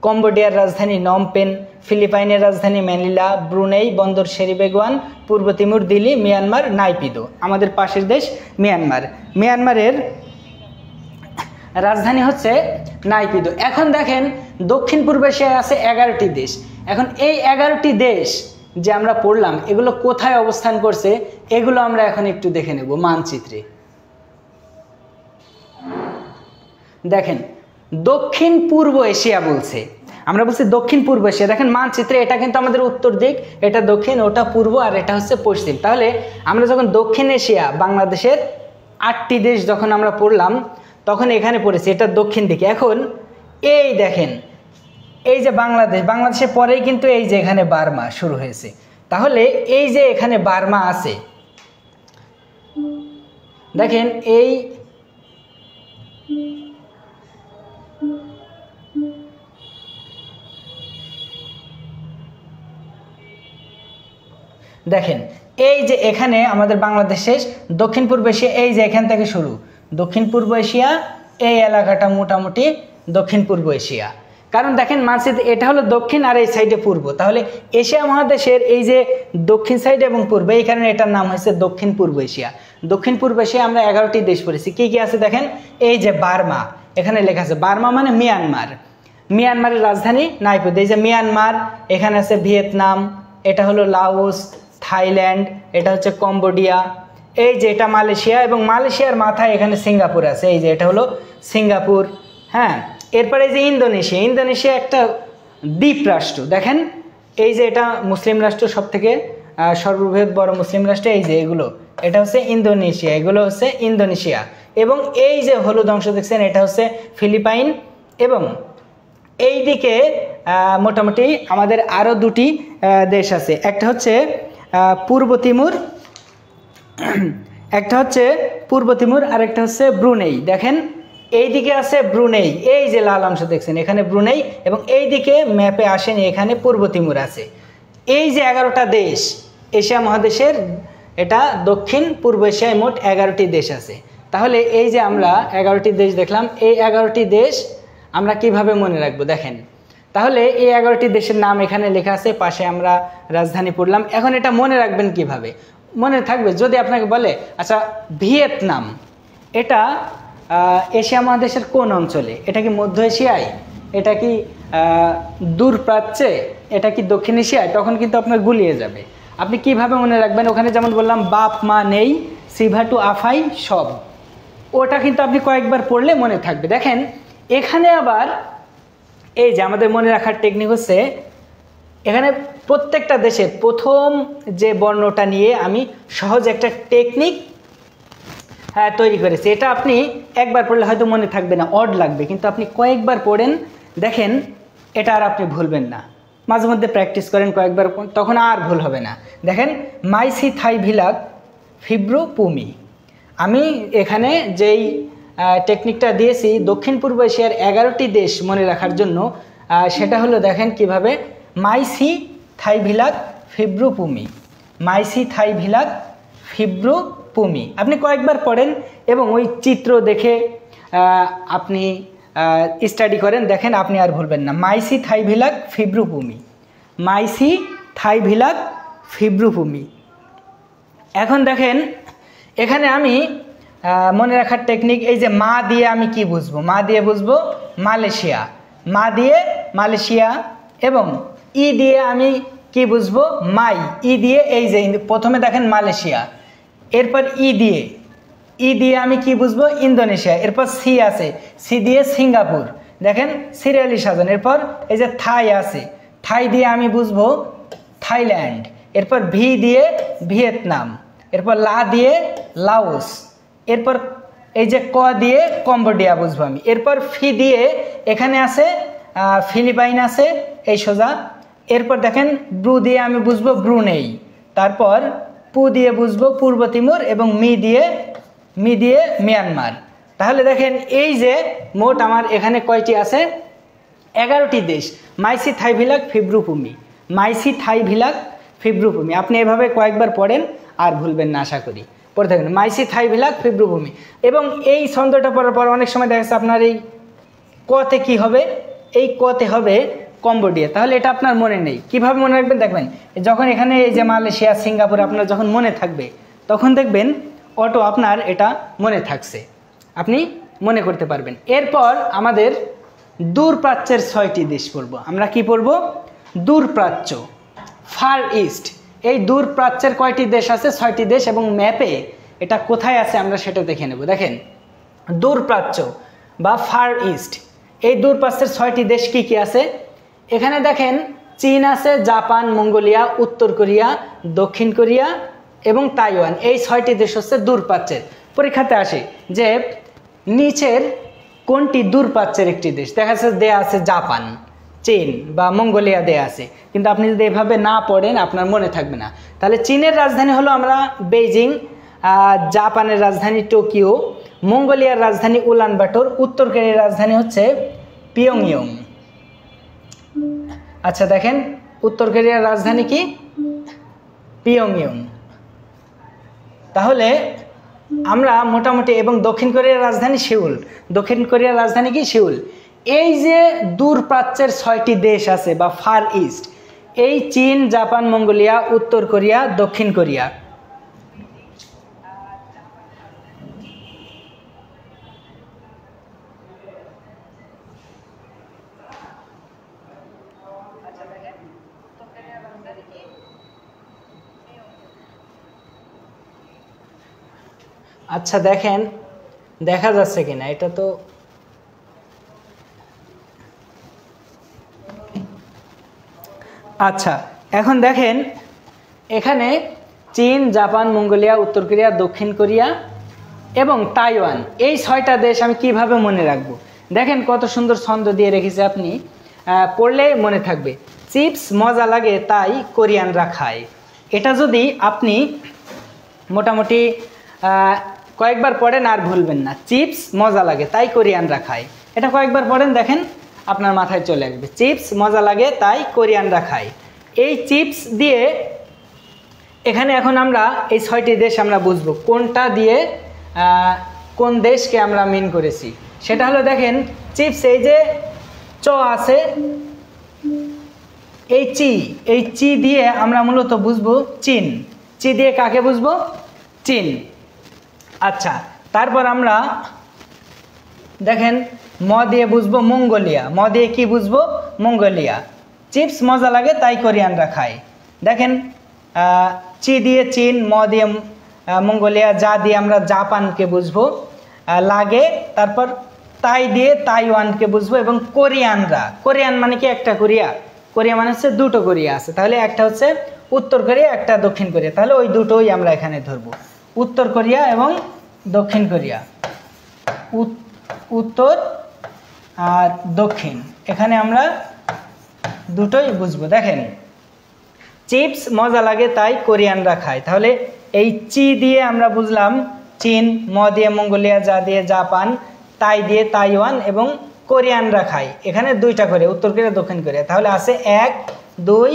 কম্বোডিয়ার রাজধানী নমপেন, ফিলিপাইনের রাজধানী ম্যানিলা, ব্রুনেই বন্দর শেরিবেগুয়ান, পূর্ব তিমুর দিল্লি, মিয়ানমার নাইপিদো, আমাদের পাশের দেশ মিয়ানমার। মিয়ানমারের রাজধানী হচ্ছে নাইপিদো। এখন দেখেন দক্ষিণ পূর্ব এশিয়ায় আছে 11টি দেশ। এখন এই 11টি দেশ যে আমরা পড়লাম এগুলো কোথায় অবস্থান করছে এগুলো আমরা এখন একটু দেখে নেব মানচিত্রে। দেখেন দক্ষিণ পূর্ব এশিয়া বলছে, আমরা বলছি দক্ষিণ পূর্ব এশিয়া। দেখেন মানচিত্রে এটা কিন্তু আমাদের উত্তর দিক, এটা দক্ষিণ, ওটা পূর্ব, আর এটা হচ্ছে পশ্চিম। তাহলে আমরা যখন দক্ষিণ এশিয়া বাংলাদেশের 8টি দেশ যখন আমরা পড়লাম তখন এখানে পড়েছি এটা দক্ষিণ দিকে। এখন এই দেখেন এই যে বাংলাদেশ, বাংলাদেশের পরেই কিন্তু এই যে এখানে বার্মা শুরু হয়েছে। তাহলে এই যে এখানে বার্মা আছে, দেখেন এই দেখেন এই যে এখানে আমাদের বাংলাদেশের দক্ষিণ পূর্ব এশিয়া, এই যে এখান থেকে শুরু দক্ষিণ পূর্ব এশিয়া, এই এলাকাটা মোটামুটি দক্ষিণ পূর্ব এশিয়া। কারণ দেখেন মানচিত্রে এটা হলো দক্ষিণ আর এই সাইডে পূর্ব, তাহলে এশিয়া মহাদেশের এই যে দক্ষিণ সাইড এবং পূর্ব, এই কারণে এটার নাম হয়েছে দক্ষিণ পূর্ব এশিয়া। দক্ষিণ পূর্ব এশিয়া আমরা 11টি দেশ পড়েছি। কি কি আছে দেখেন, এই যে বার্মা, এখানে লেখা আছে বার্মা মানে মিয়ানমার, মিয়ানমারের রাজধানী নাইপিদো। এই যে মিয়ানমার, এখানে আছে ভিয়েতনাম, এটা হলো লাওস, থাইল্যান্ড, এটা হচ্ছে কম্বোডিয়া, এই যে এটা মালয়েশিয়া, এবং মালয়েশিয়ার মাথায় এখানে সিঙ্গাপুর আছে, এই যে এটা হলো সিঙ্গাপুর। হ্যাঁ, এরপরে এই যে ইন্দোনেশিয়া, ইন্দোনেশিয়া একটা দ্বীপ রাষ্ট্র। দেখেন এই যে এটা মুসলিম রাষ্ট্র, সব থেকে সর্ববৃহৎ বড় মুসলিম রাষ্ট্র, এই যে এগুলো, এটা হচ্ছে ইন্দোনেশিয়া, এগুলো হচ্ছে ইন্দোনেশিয়া। এবং এই যে হলুদ অংশ দেখছেন এটা হচ্ছে ফিলিপাইন। এবং এই দিকে মোটামুটি আমাদের আরও 2টি দেশ আছে, একটা হচ্ছে পূর্ব তিমুর, একটা হচ্ছে পূর্ব তিমুর, আর একটা হচ্ছে ব্রুনেই। দেখেন এই দিকে আছে ব্রুনেই, এই যে লাল অংশ দেখছেন এখানে ব্রুনেই, এবং এই দিকে ম্যাপে আসেনি এখানে পূর্ব তিমুর আছে। এই যে 11টা দেশ এশিয়া মহাদেশের, এটা দক্ষিণ পূর্ব এশিয়ায় মোট 11টি দেশ আছে। তাহলে এই যে আমরা 11টি দেশ দেখলাম, এই 11টি দেশ আমরা কিভাবে মনে রাখবো দেখেন। তাহলে এই 11টি দেশের নাম এখানে লেখা আছে, পাশে আমরা রাজধানী পড়লাম। এখন এটা মনে রাখবেন কিভাবে? মনে থাকবে যদি আপনাকে বলে আচ্ছা ভিয়েতনাম এটা এশিয়া মহাদেশের কোন অঞ্চলে, এটা কি মধ্য এশিয়ায়, এটা কি দূর প্রাচ্যে, এটা কি দক্ষিণ এশিয়ায়, তখন কিন্তু আপনার গুলিয়ে যাবে। আপনি কিভাবে মনে রাখবেন? ওখানে যেমন বললাম বাপ মা নেই, সিভাটু আফাই সব, ওটা কিন্তু আপনি কয়েকবার পড়লে মনে থাকবে। দেখেন এখানে আবার এই যে আমাদের মনে রাখার টেকনিক হচ্ছে, এখানে প্রত্যেকটা দেশের প্রথম যে বর্ণটা নিয়ে আমি সহজ একটা টেকনিক তৈরি করেছি। এটা আপনি একবার পড়লে হয়তো মনে থাকবে না, অড লাগবে, কিন্তু আপনি কয়েকবার পড়েন দেখেন এটা আর আপনি ভুলবেন না। মাঝে মধ্যে প্র্যাকটিস করেন কয়েকবার, তখন আর ভুল হবে না। দেখেন মাইসি থাই ভিলাক ফিব্রু পুমি, আমি এখানে যেই টেকনিকটা দিয়েছি দক্ষিণ পূর্ব এশিয়ার 11টি দেশ মনে রাখার জন্য, সেটা হলো দেখেন কিভাবে, মাইসি থাই ভিলাক ফিব্রু পুমি, মাইসি থাই ভিলাক ফিব্রু পুমি। আপনি কয়েকবার পড়েন এবং ওই চিত্র দেখে আপনি স্টাডি করেন, দেখেন আপনি আর ভুলবেন না। মাইসি থাই ভিলাক ফিব্রু পুমি, মাইসি থাই ভিলাক ফিব্রু পুমি। এখন দেখেন এখানে আমি মনে রাখার টেকনিক, এই যে মা দিয়ে আমি কি বুঝবো, মা দিয়ে বুঝবো মালয়েশিয়া, মা দিয়ে মালয়েশিয়া, এবং ই দিয়ে আমি কি বুঝবো মাই, ই দিয়ে এই যে প্রথমে দেখেন মালয়েশিয়া, এরপর ই দিয়ে আমি কি বুঝবো ইন্দোনেশিয়া, এরপর সি আছে, সি দিয়ে সিঙ্গাপুর, দেখেন সিরিয়ালি সাজান, এরপর এই যে থাই আছে, থাই দিয়ে আমি বুঝবো থাইল্যান্ড, এরপর ভি দিয়ে ভিয়েতনাম, এরপর লা দিয়ে লাওস, এরপর এই যে ক দিয়ে কম্বোডিয়া বুঝবো আমি, এরপর ফি দিয়ে এখানে আছে ফিলিপাইন আছে এই সোজা, এরপর দেখেন ব্রু দিয়ে আমি বুঝবো ব্রুনেই, তারপর পু দিয়ে বুঝবো পূর্ব তিমুর, এবং মি দিয়ে মিয়ানমার। তাহলে দেখেন এই যে মোট আমার এখানে কয়টি আছে, 11টি দেশ। মাইসি থাই ভিলাক ফিব্রু পুমি, মাইসি থাই ভিলাক ফিব্রু পুমি। আপনি এভাবে কয়েকবার পড়েন আর ভুলবেন না আশা করি। পড়ে থাকবেন, মাইসি থাই ভিলাক ফিব্রুভূমি। এবং এই ছন্দটা পড়ার পর অনেক সময় দেখা যাচ্ছে আপনার এই কতে কি হবে, এই কতে হবে কম্বোডিয়া, তাহলে এটা আপনার মনে নেই, কিভাবে মনে রাখবেন দেখবেন যখন এখানে এই যে মালয়েশিয়া সিঙ্গাপুর আপনার যখন মনে থাকবে তখন দেখবেন অটো আপনার এটা মনে থাকছে, আপনি মনে করতে পারবেন। এরপর আমাদের দূরপ্রাচ্যের 6টি দেশ পড়ব আমরা। কি পড়ব? দূরপ্রাচ্য, ফার ইস্ট। এই দূরপ্রাচ্যের কয়টি দেশ আছে? 6টি দেশ, এবং ম্যাপে এটা কোথায় আছে আমরা সেটা দেখে নেব। দেখেন দূরপ্রাচ্য বা ফার ইস্ট, এই দূরপ্রাচ্যের 6টি দেশ কি কি আছে? এখানে দেখেন চীন আছে, জাপান, মঙ্গোলিয়া, উত্তর কোরিয়া, দক্ষিণ কোরিয়া এবং তাইওয়ান। এই 6টি দেশ হচ্ছে দূরপ্রাচ্যের। পরীক্ষাতে আসে যে নিচের কোনটি দূরপ্রাচ্যের একটি দেশ, দেখা যাচ্ছে দেয়া আছে জাপান, চীন বা মঙ্গোলিয়া দেয়া আছে, কিন্তু আপনি যদি এভাবে না পড়েন আপনার মনে থাকবে না। তাহলে চীনের রাজধানী হলো আমরা বেইজিং, জাপানের রাজধানী টোকিও, মঙ্গোলিয়ার রাজধানী উলানবাটর, উত্তর কোরিয়ার রাজধানী হচ্ছে পিয়ংইয়ং। আচ্ছা দেখেন উত্তর কোরিয়ার রাজধানী কি? পিয়ংইয়ং। তাহলে আমরা মোটামুটি, এবং দক্ষিণ কোরিয়ার রাজধানী সিউল, দক্ষিণ কোরিয়ার রাজধানী কি? সিউল। এই যে দূরপ্রাচ্যের 6টি দেশ আছে বা ফার ইস্ট, এই চীন, জাপান, মঙ্গোলিয়া, উত্তর কোরিয়া, দক্ষিণ কোরিয়া, আচ্ছা দেখেন দেখা যাচ্ছে কিনা, এটা তো আচ্ছা এখন দেখেন এখানে চীন, জাপান, মঙ্গোলিয়া, উত্তর কোরিয়া, দক্ষিণ কোরিয়া এবং তাইওয়ান, এই 6টা দেশ আমি কিভাবে মনে রাখবো? দেখেন কত সুন্দর ছন্দ দিয়ে রেখেছে, আপনি পড়লে মনে থাকবে। চিপস মজা লাগে তাই কোরিয়ানরা খায়। এটা যদি আপনি মোটামুটি কয়েকবার পড়েন আর ভুলবেন না। চিপস মজা লাগে তাই কোরিয়ানরা খায়, এটা কয়েকবার পড়েন দেখেন আপনার মাথায় চলে আসবে। চিপস মজা লাগে তাই কোরিয়ানরা খায়। এই চিপস দিয়ে এখানে এখন আমরা এই 6টি দেশ আমরা বুঝবো কোনটা দিয়ে কোন দেশকে আমরা মিন করেছি। সেটা হলো দেখেন চিপস, এই যে চ আছে, এই চি দিয়ে আমরা মূলত বুঝবো চীন। চি দিয়ে কাকে বুঝবো? চীন। আচ্ছা তারপর আমরা দেখেন ম দিয়ে বুঝবো মঙ্গোলিয়া, ম দিয়ে কি বুঝবো? মঙ্গোলিয়া। চিপস মজা লাগে তাই কোরিয়ানরা খায়। দেখেন চি দিয়ে চীন, ম দিয়ে মঙ্গোলিয়া, যা দিয়ে আমরা জাপানকে বুঝবো, লাগে, তারপর তাই দিয়ে তাইওয়ানকে বুঝবো, এবং কোরিয়ানরা, কোরিয়ান মানে কি? একটা কোরিয়া, কোরিয়া মানে হচ্ছে দুটো কোরিয়া আছে, তাহলে একটা হচ্ছে উত্তর কোরিয়া, একটা দক্ষিণ কোরিয়া, তাহলে ওই দুটোই আমরা এখানে ধরবো, উত্তর কোরিয়া এবং দক্ষিণ কোরিয়া। উত্তর আর দক্ষিণ, এখানে আমরা দুটোই বুঝবো। দেখেন চিপস মজা লাগে তাই কোরিয়ানরা খায়, তাহলে এই চি দিয়ে আমরা বুঝলাম চীন, ম দিয়ে মঙ্গোলিয়া, যা দিয়ে জাপান, তাই দিয়ে তাইওয়ান এবং কোরিয়ানরা খায়। এখানে 2টা করে, উত্তর কোরিয়া, দক্ষিণ কোরিয়া, তাহলে আছে 1, 2,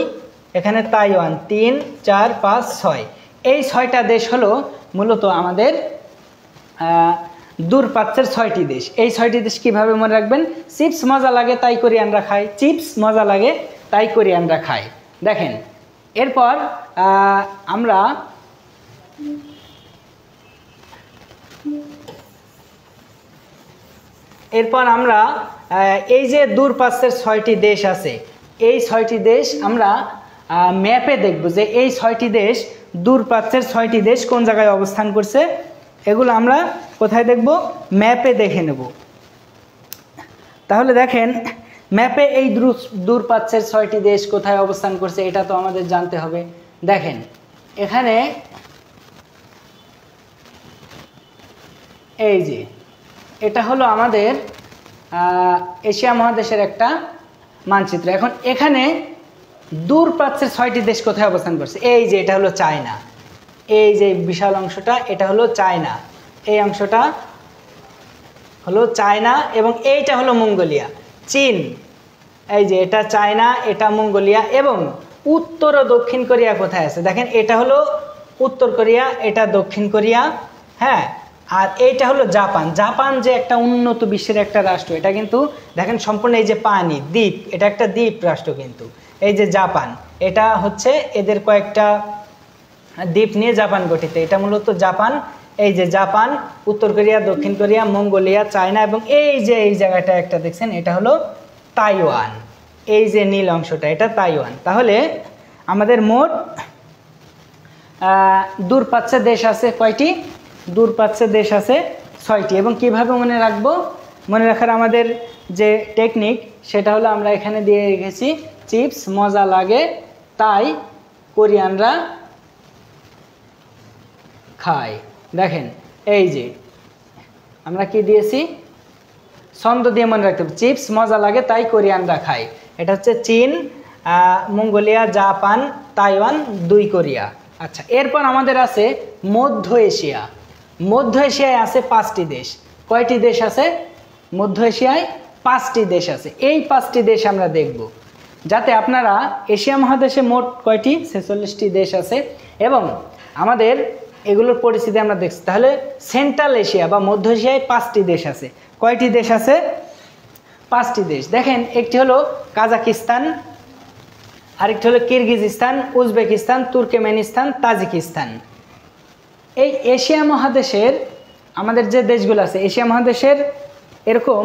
এখানে তাইওয়ান 3, 4, 5, 6। এই 6টা দেশ হলো মূলত আমাদের দূরপ্রাচ্যের 6টি দেশ। এই 6টি দেশ কিভাবে মনে রাখবেন? চিপস মজা লাগে তাই কোরিয়ানরা খায়, চিপস মজা লাগে তাই কোরিয়ানরা খায়। দেখেন এরপর আমরা এই যে দূরপ্রাচ্যের 6টি দেশ আছে, এই 6টি দেশ আমরা ম্যাপে দেখব যে এই 6টি দেশ, দূরপ্রাচ্যের 6টি দেশ কোন জায়গায় অবস্থান করছে, এগুলো আমরা কোথায় দেখব? ম্যাপে দেখে নেব। তাহলে দেখেন ম্যাপে এই দূরপ্রাচ্যের 6টি দেশ কোথায় অবস্থান করছে এটা তো আমাদের জানতে হবে। দেখেন এখানে এই যে এটা হলো আমাদের এশিয়া মহাদেশের একটা মানচিত্র। এখন এখানে দূরপ্রাচ্যের 6টি দেশ কোথায় অবস্থান করছে? এই যে এটা হলো চায়না, এই যে বিশাল অংশটা এটা হলো চায়না, এই অংশটা হলো চায়না এবং এইটা হলো মঙ্গোলিয়া। চীন, এই যে এটা চায়না, এটা মঙ্গোলিয়া, এবং উত্তর ও দক্ষিণ কোরিয়া কোথায় আছে? দেখেন এটা হলো উত্তর কোরিয়া, এটা দক্ষিণ কোরিয়া, হ্যাঁ। আর এইটা হলো জাপান। জাপান যে একটা উন্নত বিশ্বের একটা রাষ্ট্র, এটা কিন্তু দেখেন সম্পূর্ণ এই যে পানি দ্বীপ, এটা একটা দ্বীপ রাষ্ট্র কিন্তু। এই যে জাপান, এটা হচ্ছে এদের কয়েকটা দ্বীপ নিয়ে জাপান গঠিত। এটা মূলত জাপান, এই যে জাপান, উত্তর কোরিয়া, দক্ষিণ কোরিয়া, মঙ্গোলিয়া, চায়না, এবং এই যে এই জায়গাটা একটা দেখছেন, এটা হলো তাইওয়ান। এই যে নীল অংশটা, এটা তাইওয়ান। তাহলে আমাদের মোট দূরপ্রাচ্য দেশ আছে কয়টি? দূরপ্রাচ্য দেশ আছে 6টি। এবং কিভাবে মনে রাখবো? মনে রাখার আমাদের যে টেকনিক, সেটা হলো আমরা এখানে দিয়ে রেখেছি চিপস মজা লাগে তাই কোরিয়ানরা খায়। দেখেন এই যে আমরা কি দিয়েছি, ছন্দ দিয়ে মনে রাখতে হবে, চিপস মজা লাগে তাই কোরিয়ানরা খায়। এটা হচ্ছে চীন, মঙ্গোলিয়া, জাপান, তাইওয়ান, 2 কোরিয়া। আচ্ছা, এরপর আমাদের আছে মধ্য এশিয়া। মধ্য এশিয়ায় আছে 5টি দেশ। কয়টি দেশ আছে? মধ্য এশিয়ায় 5টি দেশ আছে। এই 5টি দেশ আমরা দেখব, যাতে আপনারা এশিয়া মহাদেশে মোট কয়টি? 46টি দেশ আছে। এবং আমাদের এগুলোর পরিস্থিতি আমরা দেখছি। তাহলে সেন্ট্রাল এশিয়া বা মধ্য এশিয়ায় 5টি দেশ আছে। কয়টি দেশ আছে? 5টি দেশ। দেখেন, একটি হলো কাজাকিস্তান, আরেকটি হলো কিরগিজস্তান, উজবেকিস্তান, তুর্কমেনিস্তান, তাজিকিস্তান। এই এশিয়া মহাদেশের আমাদের যে দেশগুলো আছে, এশিয়া মহাদেশের এরকম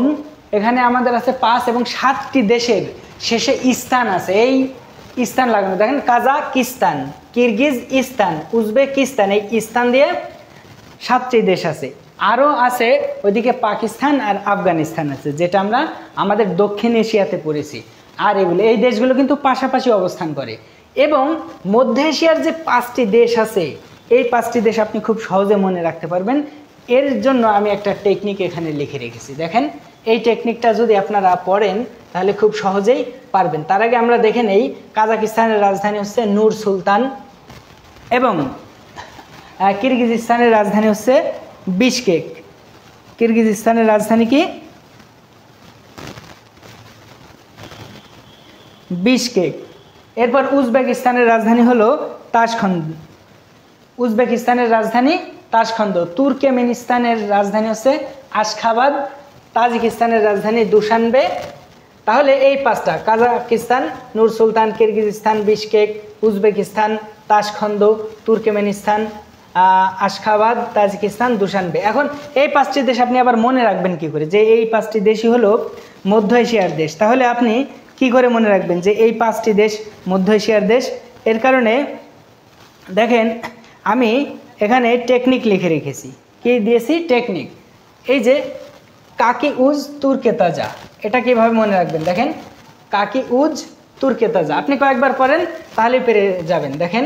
এখানে আমাদের আছে 5 এবং 7টি দেশের শেষে স্থান আছে। এই স্থান লাগানো, দেখেন কাজাকিস্তান, কিরগিজস্তান, উজবেকিস্তান, এই স্থান দিয়ে 7টি দেশ আছে। আরও আছে ওইদিকে পাকিস্তান আর আফগানিস্তান আছে, যেটা আমরা আমাদের দক্ষিণ এশিয়াতে পড়েছি। আর এগুলো, এই দেশগুলো কিন্তু পাশাপাশি অবস্থান করে। এবং মধ্য এশিয়ার যে 5টি দেশ আছে, এই 5টি দেশ আপনি খুব সহজে মনে রাখতে পারবেন। এর জন্য আমি একটা টেকনিক এখানে লিখে রেখেছি। দেখেন, এই টেকনিকটা যদি আপনারা পড়েন তাহলে খুব সহজেই পারবেন। তার আগে আমরা দেখে নেই, কাজাকিস্তানের রাজধানী হচ্ছে নূর সুলতান এবং কিরগিজস্তানের রাজধানী হচ্ছে বিশকেক। কিরগিজস্তানের রাজধানী কি? বিশকেক। এরপর উজবেকিস্তানের রাজধানী হলো তাশখন্দ। উজবেকিস্তানের রাজধানী তাশখন্দ। তুর্কমেনিস্তানের রাজধানী হচ্ছে আশখাবাদ। তাজিকিস্তানের রাজধানী দুশানবে। তাহলে এই 5টা, Kazakhstan, Nur Sultan, Kyrgyzstan, Bishkek, Uzbekistan, Tashkent, Turkmenistan, Ashgabat, Tajikistan, Dushanbe. এখন এই 5টি দেশ আপনি আবার মনে রাখবেন কি করে, যে এই 5টি দেশই হলো মধ্য এশিয়ার দেশ। তাহলে আপনি কি করে মনে রাখবেন যে এই 5টি দেশ মধ্য এশিয়ার দেশ? এর কারণে দেখেন, আমি এখানে টেকনিক লিখে রেখেছি। কি দিয়েছি? টেকনিক। এই যে কাকি উজ তুর্কে তাজা, এটা কিভাবে মনে রাখবেন? দেখেন, কাকি উজ তুর্কে তাজা, আপনি কয়েকবার পড়েন তাহলে পেরে যাবেন। দেখেন,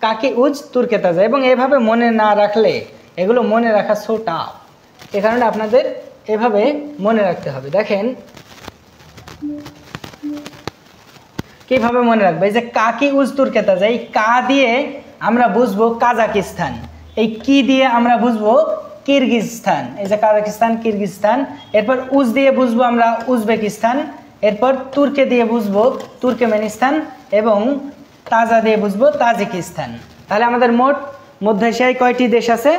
কাকি উজ তুর্কে তাজা। এবং এভাবে মনে না রাখলে, এগুলো মনে রাখা সো টাফ, এ কারণে আপনাদের এভাবে মনে রাখতে হবে। দেখেন কিভাবে মনে রাখবে, এই যে কাকি উজ তুর্কে তাজা, এই কা দিয়ে আমরা বুঝবো কাজাকিস্তান, এই কি দিয়ে আমরা বুঝবো কিরগিজস্তান, এই যে কাজাকিস্তান, কিরগিজস্তান। এরপর উজ দিয়ে বুঝবো আমরা উজবেকিস্তান। এরপর তুর্কে দিয়ে বুঝবো তুর্কমেনিস্তান এবং তাজা দিয়ে বুঝবো তাজিকিস্তান। তাহলে আমাদের মোট মধ্য এশিয়ায় কয়টি দেশ আছে?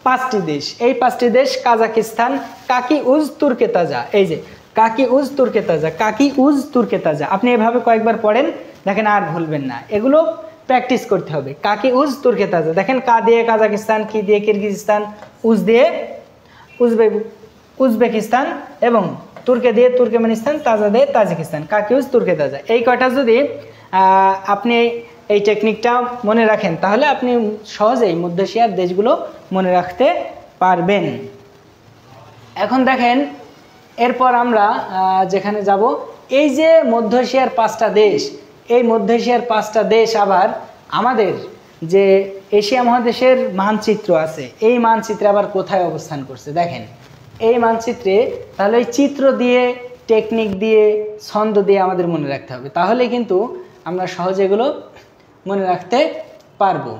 5টি দেশ। এই 5টি দেশ কাজাকিস্তান, কাকি উজ তুর্কে তাজা, এই যে কাকি উজ তুর্কে তাজা, কাকি উজ তুর্কে তাজা। আপনি এভাবে কয়েকবার পড়েন, দেখেন আর ভুলবেন না। এগুলো প্র্যাকটিস করতে হবে। কাকি উজ তুর্কে তাজা। দেখেন, কা দিয়ে কাজাকিস্তান, কি দিয়ে কিরগিজস্তান, উজ দিয়ে উজবেকিস্তান এবং তুর্কে দিয়ে তুর্কমেনিস্তান, তাজা দিয়ে তাজিকিস্তান। কাকি উজ তুর্কে তাজা, এই কয়টা যদি আপনি এই টেকনিকটা মনে রাখেন, তাহলে আপনি সহজেই মধ্য এশিয়ার দেশগুলো মনে রাখতে পারবেন। এখন দেখেন, এরপর আমরা যেখানে যাব, এই যে মধ্য এশিয়ার 5টা দেশ, এই মধ্য এশিয়ার 5টা দেশ আবার আমাদের যে এশিয়া মহাদেশের মানচিত্র আছে, এই মানচিত্রে আবার কোথায় অবস্থান করছে দেখেন এই মানচিত্রে। তাহলে এই চিত্র দিয়ে, টেকনিক দিয়ে, ছন্দ দিয়ে আমাদের মনে রাখতে হবে, তাহলে কিন্তু আমরা সহজে এগুলো মনে রাখতে পারবো।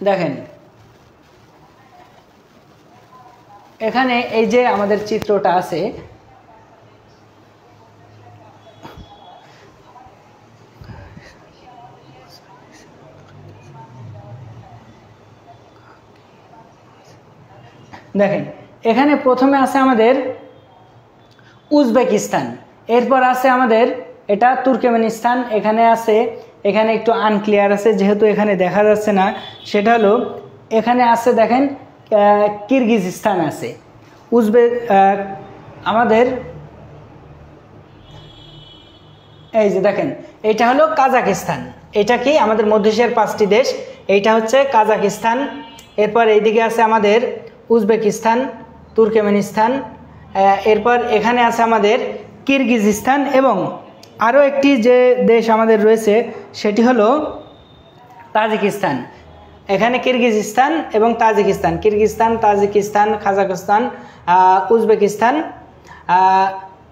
দেখেন এখানে এই যে আমাদের চিত্রটা আছে, দেখেন এখানে প্রথমে আছে আমাদের উজবেকিস্তান, এরপর আছে আমাদের এটা তুর্কমেনিস্তান, এখানে আছে, এখানে একটু আনক্লিয়ার আছে যেহেতু এখানে দেখা যাচ্ছে না, সেটা হলো এখানে আছে দেখেন কিরগিজস্তান আছে, আমাদের এই যে দেখেন এটা হলো কাজাকিস্তান, এটা কি আমাদের মধ্য এশিয়ার 5টি দেশ, এইটা হচ্ছে কাজাকিস্তান। এরপর এইদিকে আছে আমাদের উজবেকিস্তান, তুর্কমেনিস্তান, এরপর এখানে আছে আমাদের কিরগিজস্তান এবং আরও একটি যে দেশ আমাদের রয়েছে সেটি হলো তাজিকিস্তান। এখানে কিরগিজস্তান এবং Tajikistan, Kyrgyzstan, Tajikistan, Kazakhstan, Uzbekistan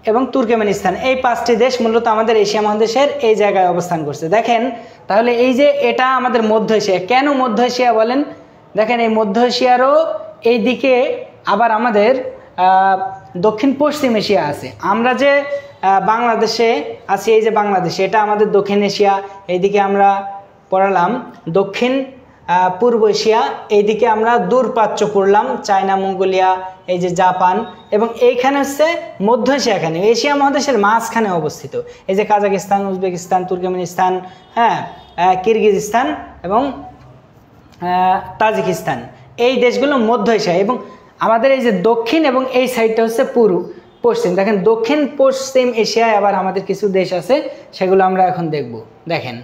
এবং তুর্কমেনিস্তান, এই 5টি দেশ মূলত আমাদের এশিয়া মহাদেশের এই জায়গায় অবস্থান করছে। দেখেন তাহলে এই যে এটা আমাদের মধ্য এশিয়া, কেন মধ্য এশিয়া বলেন? দেখেন এই মধ্য এশিয়ারও এই দিকে আবার আমাদের দক্ষিণ পশ্চিম এশিয়া আছে। আমরা যে বাংলাদেশে আছি, এই যে বাংলাদেশে, এটা আমাদের দক্ষিণ এশিয়া, এইদিকে আমরা পড়ালাম দক্ষিণ পূর্ব এশিয়া, এইদিকে আমরা দূরপ্রাচ্য পড়লাম চায়না, মঙ্গোলিয়া, এই যে জাপান, এবং এইখানে হচ্ছে মধ্য এশিয়া, এখানে এশিয়া মহাদেশের মাঝখানে অবস্থিত এই যে কাজাকিস্তান, উজবেকিস্তান, তুর্কমেনিস্তান, হ্যাঁ, কিরগিজস্তান এবং তাজিকিস্তান, এই দেশগুলো মধ্য এশিয়া। এবং আমাদের এই যে দক্ষিণ এবং এই সাইডটা হচ্ছে পূর্ব পশ্চিম। দেখেন দক্ষিণ পশ্চিম এশিয়ায় আবার আমাদের কিছু দেশ আছে, সেগুলো আমরা এখন দেখব। দেখেন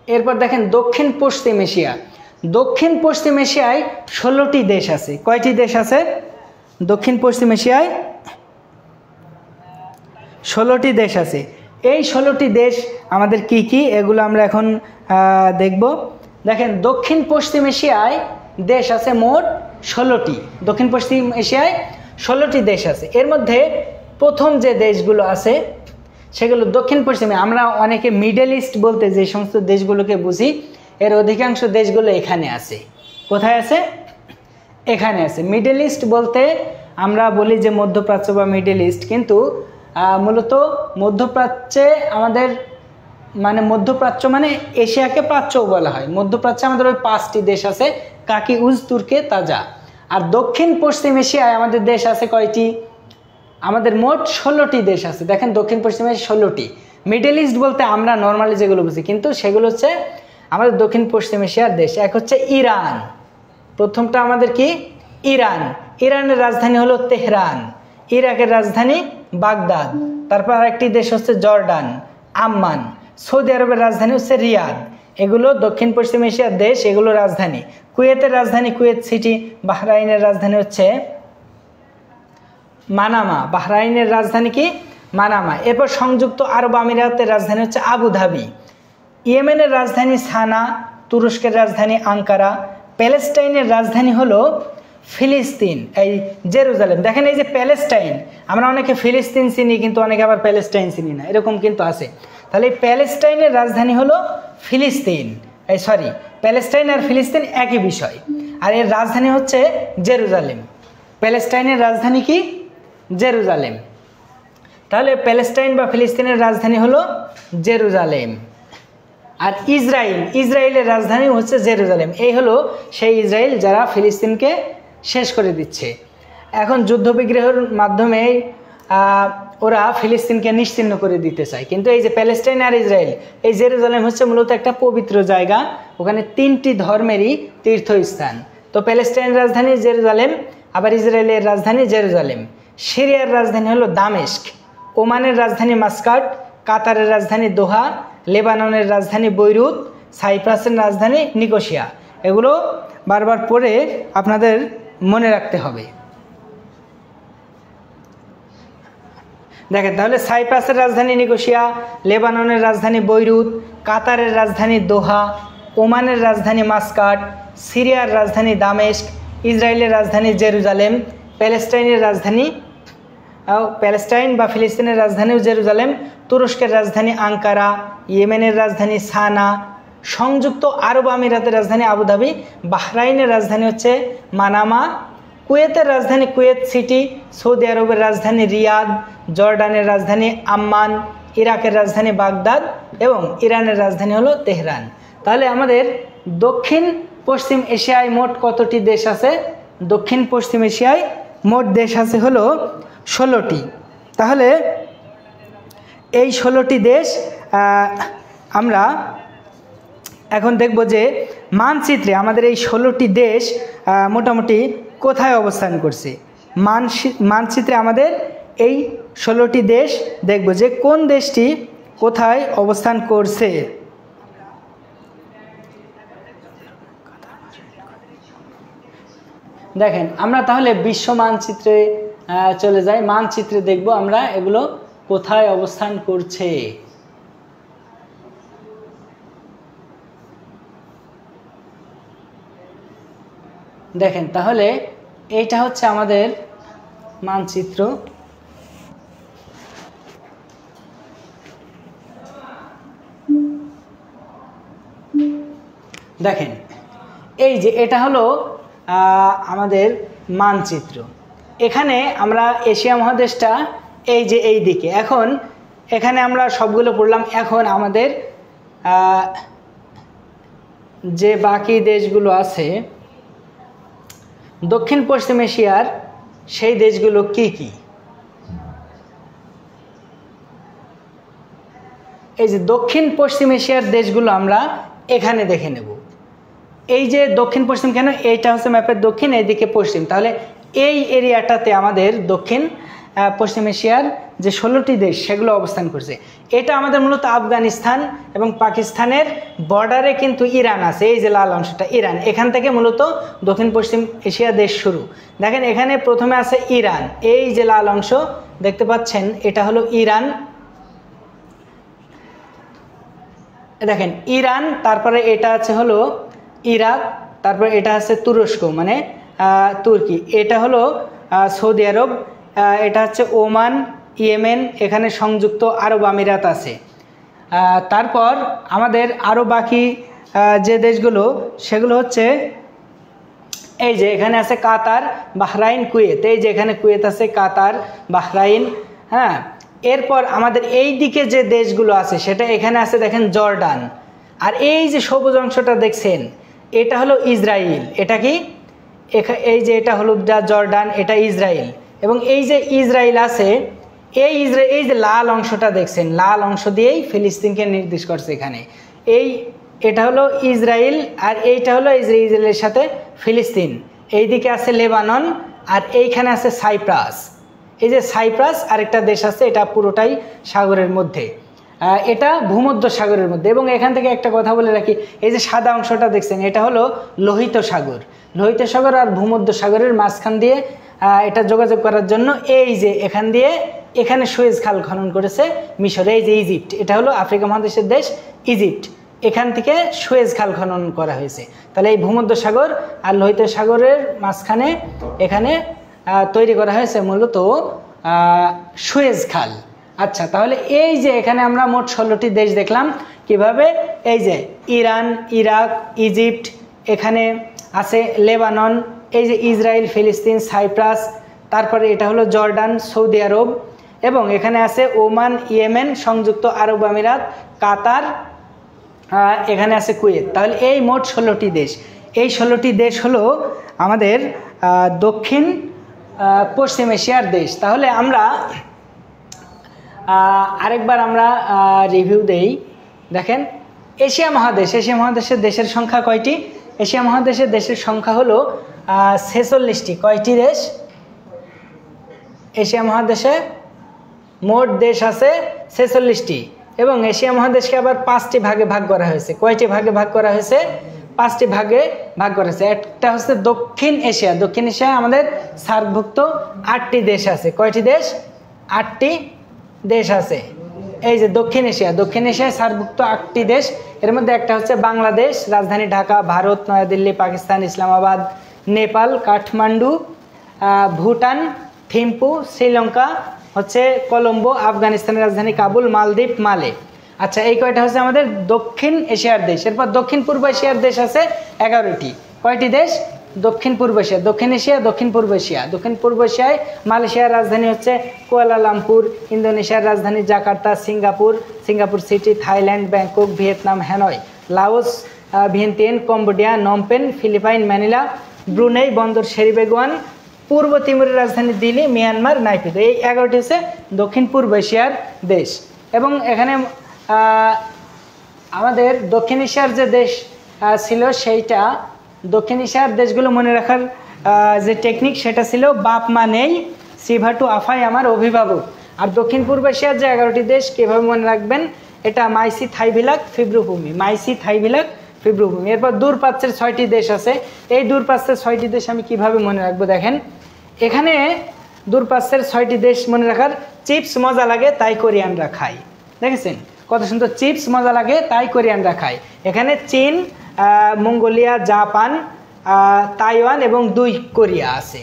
এরপর দেখেন দক্ষিণ পশ্চিম এশিয়া, দক্ষিণ পশ্চিম এশিয়ায় 16টি দেশ আছে। কয়টি দেশ আছে? দক্ষিণ পশ্চিম এশিয়ায় 16টি দেশ আছে। এই 16টি দেশ আমাদের কি কি, এগুলো আমরা এখন দেখব। দেখেন দক্ষিণ পশ্চিম এশিয়ায় দেশ আছে মোট 16টি, দক্ষিণ পশ্চিম এশিয়ায় 16টি দেশ আছে। এর মধ্যে প্রথম যে দেশগুলো আছে সেগুলো দক্ষিণ পশ্চিমে, আমরা অনেকে মিডল ইস্ট বলতে যে সমস্ত দেশগুলোকে বুঝি, এর অধিকাংশ দেশগুলো এখানে আছে। কোথায় আছে? এখানে আছে। মিডল ইস্ট বলতে আমরা বলি যে মধ্যপ্রাচ্য বা মিডল ইস্ট, কিন্তু মূলত মধ্যপ্রাচ্যে আমাদের মানে মধ্যপ্রাচ্য মানে এশিয়াকে প্রাচ্যও বলা হয়। মধ্যপ্রাচ্যে আমাদের ওই 5টি দেশ আছে, কাকি, উজ, তুর্কে, তাজা। আর দক্ষিণ পশ্চিম এশিয়ায় আমাদের দেশ আছে কয়টি? আমাদের মোট 16টি দেশ আছে। দেখেন দক্ষিণ পশ্চিমে 16টি। মিডল ইস্ট বলতে আমরা নর্মালি যেগুলো বুঝি, কিন্তু সেগুলো হচ্ছে আমাদের দক্ষিণ পশ্চিম এশিয়ার দেশ। এক হচ্ছে ইরান, প্রথমটা আমাদের কি? ইরান। ইরানের রাজধানী হলো তেহরান। ইরাকের রাজধানী বাগদাদ। তারপর আরেকটি দেশ হচ্ছে জর্ডান, আম্মান। সৌদি আরবের রাজধানী হচ্ছে রিয়াদ। এগুলো দক্ষিণ পশ্চিম এশিয়ার দেশ, এগুলো রাজধানী। কুয়েতের রাজধানী কুয়েত সিটি। বাহরাইনের রাজধানী হচ্ছে মানামা। বাহরাইনের রাজধানী কি? মানামা। এরপর সংযুক্ত আরব আমিরাতের রাজধানী হচ্ছে আবুধাবি। ইয়েমেনের রাজধানী সানা। তুরস্কের রাজধানী আঙ্কারা। প্যালেস্টাইনের রাজধানী হলো ফিলিস্তিন, এই জেরুজালেম। দেখেন এই যে প্যালেস্টাইন, আমরা অনেকে ফিলিস্তিন চিনি কিন্তু অনেকে আবার প্যালেস্টাইন চিনি না, এরকম কিন্তু আছে। তাহলে এই প্যালেস্টাইনের রাজধানী হলো ফিলিস্তিন, এই সরি প্যালেস্টাইন আর ফিলিস্তিন একই বিষয়। আর এর রাজধানী হচ্ছে জেরুজালেম। প্যালেস্টাইনের রাজধানী কি? জেরুজালেম। তাহলে প্যালেস্টাইন বা ফিলিস্তিনের রাজধানী হলো জেরুজালেম। আর ইসরায়েল, ইসরায়েলের রাজধানী হচ্ছে জেরুজালেম। এই হলো সেই ইসরায়েল যারা ফিলিস্তিনকে শেষ করে দিচ্ছে। এখন যুদ্ধবিগ্রহের মাধ্যমে ওরা ফিলিস্তিনকে নিশ্চিহ্ন করে দিতে চায়। কিন্তু এই যে প্যালেস্টাইন আর ইসরায়েল, এই জেরুজালেম হচ্ছে মূলত একটা পবিত্র জায়গা, ওখানে 3টি ধর্মেরই তীর্থস্থান। তো প্যালেস্টাইনের রাজধানী জেরুজালেম, আবার ইসরায়েলের রাজধানী জেরুজালেম। সিরিয়ার রাজধানী হলো দামেস্ক। ওমানের রাজধানী মাস্কাট। কাতারের রাজধানী দোহা। লেবাননের রাজধানী বৈরুত। সাইপ্রাসের রাজধানী নিকোসিয়া। এগুলো বারবার পড়ে আপনাদের মনে রাখতে হবে। দেখেন তাহলে সাইপ্রাসের রাজধানী নিকোসিয়া, লেবাননের রাজধানী বৈরুত, কাতারের রাজধানী দোহা, ওমানের রাজধানী মাস্কাট, সিরিয়ার রাজধানী দামেস্ক, ইসরায়েলের রাজধানী জেরুজালেম, প্যালেস্টাইন বা ফিলিস্তিনের রাজধানীও জেরুজালেম, তুরস্কের রাজধানী আঙ্কারা, ইয়েমেনের রাজধানী সানা, সংযুক্ত আরব আমিরাতের রাজধানী আবুধাবি, বাহরাইনের রাজধানী হচ্ছে মানামা, কুয়েতের রাজধানী কুয়েত সিটি, সৌদি আরবের রাজধানী রিয়াদ, জর্ডানের রাজধানী আম্মান, ইরাকের রাজধানী বাগদাদ এবং ইরানের রাজধানী হলো তেহরান। তাহলে আমাদের দক্ষিণ পশ্চিম এশিয়ায় মোট কতটি দেশ আছে? দক্ষিণ পশ্চিম এশিয়ায় মোট দেশ আছে হলো 16টি। তাহলে এই 16টি দেশ আমরা এখন দেখব যে মানচিত্রে আমাদের এই 16টি দেশ মোটামুটি কোথায় অবস্থান করছে। মানচিত্রে আমাদের এই 16টি দেশ দেখব যে কোন দেশটি কোথায় অবস্থান করছে। দেখেন আমরা তাহলে বিশ্ব মানচিত্রে চলে যাই, মানচিত্রে দেখব আমরা এগুলো কোথায় অবস্থান করছে। দেখেন তাহলে এইটা হচ্ছে আমাদের মানচিত্র। দেখেন এই যে এটা হলো আমাদের মানচিত্র। এখানে আমরা এশিয়া মহাদেশটা এই যে এই দিকে, এখন এখানে আমরা সবগুলো পড়লাম। এখন আমাদের যে বাকি দেশগুলো আছে দক্ষিণ পশ্চিম এশিয়ার, সেই দেশগুলো কি কি? এই যে দক্ষিণ পশ্চিম এশিয়ার দেশগুলো আমরা এখানে দেখে নেব। এই যে দক্ষিণ পশ্চিম, কেন এইটা হচ্ছে ম্যাপের দক্ষিণ, এইদিকে পশ্চিম, তাহলে এই এরিয়াটাতে আমাদের দক্ষিণ পশ্চিম এশিয়ার যে 16টি দেশ সেগুলো অবস্থান করছে। এটা আমাদের মূলত আফগানিস্তান এবং পাকিস্তানের বর্ডারে কিন্তু ইরান আছে, এই যে লাল অংশটা ইরান, এখান থেকে মূলত দক্ষিণ পশ্চিম এশিয়া দেশ শুরু। দেখেন এখানে প্রথমে আছে ইরান, এই যে লাল অংশ দেখতে পাচ্ছেন এটা হলো ইরান। দেখেন ইরান, তারপরে এটা আছে হলো ইরাক, তারপরে এটা আছে তুরস্ক মানে তুর্কি, এটা হলো সৌদি আরব, এটা হচ্ছে ওমান, ইয়েমেন, এখানে সংযুক্ত আরব আমিরাত আছে। তারপর আমাদের আরও বাকি যে দেশগুলো সেগুলো হচ্ছে এই যে এখানে আছে কাতার, বাহরাইন, কুয়েত, এই যে এখানে কুয়েত আছে, কাতার, বাহরাইন। হ্যাঁ, এরপর আমাদের এই দিকে যে দেশগুলো আছে সেটা এখানে আছে দেখেন জর্ডান, আর এই যে সবুজ অংশটা দেখছেন এটা হলো ইসরায়েল। এটা কি? এই যে এটা হলো জর্ডান, এটা ইসরায়েল। এবং এই যে ইসরায়েল আছে, এই যে লাল অংশটা দেখছেন, লাল অংশ দিয়েই ফিলিস্তিনকে নির্দেশ করছে এখানে। এটা হলো ইসরায়েল, আর এইটা হলো ইসরায়েলের সাথে ফিলিস্তিন। এইদিকে আছে লেবানন, আর এইখানে আছে সাইপ্রাস। এই যে সাইপ্রাস আরেকটা দেশ আছে, এটা পুরোটাই সাগরের মধ্যে, এটা ভূমধ্য সাগরের মধ্যে। এবং এখান থেকে একটা কথা বলে রাখি, এই যে সাদা অংশটা দেখছেন এটা হলো লোহিত সাগর। লোহিত সাগর আর ভূমধ্য সাগরের মাঝখান দিয়ে এটা যোগাযোগ করার জন্য এই যে এখান দিয়ে এখানে সুয়েজ খাল খনন করেছে মিশর। এই যে ইজিপ্ট, এটা হলো আফ্রিকা মহাদেশের দেশ ইজিপ্ট, এখান থেকে সুয়েজ খাল খনন করা হয়েছে। তাহলে এই ভূমধ্য সাগর আর লোহিত সাগরের মাঝখানে এখানে তৈরি করা হয়েছে মূলত সুয়েজ খাল। আচ্ছা, তাহলে এই যে এখানে আমরা মোট 16টি দেশ দেখলাম কিভাবে, এই যে ইরান, ইরাক, ইজিপ্ট, এখানে আছে লেবানন, এই যে ইসরায়েল, ফিলিস্তিন, সাইপ্রাস, তারপরে এটা হলো জর্ডান, সৌদি আরব, এবং এখানে আছে ওমান, ইয়েমেন, সংযুক্ত আরব আমিরাত, কাতার, এখানে আছে কুয়েত। তাহলে এই মোট 16টি দেশ। এই 16টি দেশ হলো আমাদের দক্ষিণ পশ্চিম এশিয়ার দেশ। তাহলে আমরা আরেকবার আমরা রিভিউ দেই। দেখেন এশিয়া মহাদেশের দেশের সংখ্যা কয়টি? এশিয়া মহাদেশের দেশের সংখ্যা হলো 46টি। কয়টি দেশ? এশিয়া মহাদেশে মোট দেশ আছে 46টি, এবং এশিয়া মহাদেশকে আবার 5টি ভাগে ভাগ করা হয়েছে। কয়টি ভাগে ভাগ করা হয়েছে? 5টি ভাগে ভাগ করা হয়েছে। একটা হচ্ছে দক্ষিণ এশিয়া। দক্ষিণ এশিয়ায় আমাদের সার্কভুক্ত 8টি দেশ আছে। কয়টি দেশ? 8টি দেশ আছে। এই যে দক্ষিণ এশিয়ায় সার্কভুক্ত 8টি দেশ, এর মধ্যে একটা হচ্ছে বাংলাদেশ, রাজধানী ঢাকা, ভারত, নয়াদিল্লি, পাকিস্তান, ইসলামাবাদ, নেপাল, কাঠমান্ডু, ভুটান, থিম্পু, শ্রীলঙ্কা হচ্ছে কলম্বো, আফগানিস্তানের রাজধানী কাবুল, মালদ্বীপ, মালে। আচ্ছা, এই কয়টা হচ্ছে আমাদের দক্ষিণ এশিয়ার দেশ। এরপর দক্ষিণ পূর্ব এশিয়ার দেশ আছে 11টি। কয়টি দেশ? দক্ষিণ পূর্ব এশিয়া, দক্ষিণ পূর্ব এশিয়া। দক্ষিণ পূর্ব এশিয়ায় মালয়েশিয়ার রাজধানী হচ্ছে কুয়ালালামপুর, ইন্দোনেশিয়ার রাজধানী Jakarta, Singapore city, Thailand Bangkok, Vietnam Hanoi, Laos, Vietnam, Cambodia, Phnom Penh, Philippine, Manila, Brunei, Bandar Seri বেগুয়ান, পূর্ব তিমুরের রাজধানী দিল্লি, মিয়ানমার, নাইপিদো। এই 11টি হচ্ছে দক্ষিণ পূর্ব এশিয়ার দেশ। এবং এখানে আমাদের দক্ষিণ এশিয়ার যে দেশ ছিল সেইটা, দক্ষিণ এশিয়ার দেশগুলো মনে রাখার যে টেকনিক সেটা ছিল বাপ মা নেই, সিভাটু আফাই আমার অভিভাবক। আর দক্ষিণ পূর্ব এশিয়ার যে 11টি দেশ কীভাবে মনে রাখবেন, এটা মাইসি, থাইভিলাক, ফিব্রুভূমি, মাইসি, থাইভিলাক, ফিব্রুভূমি। এরপর দূরপ্রাচ্যের 6টি দেশ আছে। এই দূরপ্রাচ্যের 6টি দেশ আমি কিভাবে মনে রাখবো দেখেন, এখানে দূরপ্রাচ্যের 6টি দেশ মনে রাখার, চিপস মজা লাগে তাই কোরিয়ানরা খায়। দেখেছেন কত সুন্দর, চিপস মজা লাগে তাই কোরিয়ানরা খায়। এখানে চীন, মঙ্গোলিয়া, জাপান, তাইওয়ান এবং 2 কোরিয়া আছে।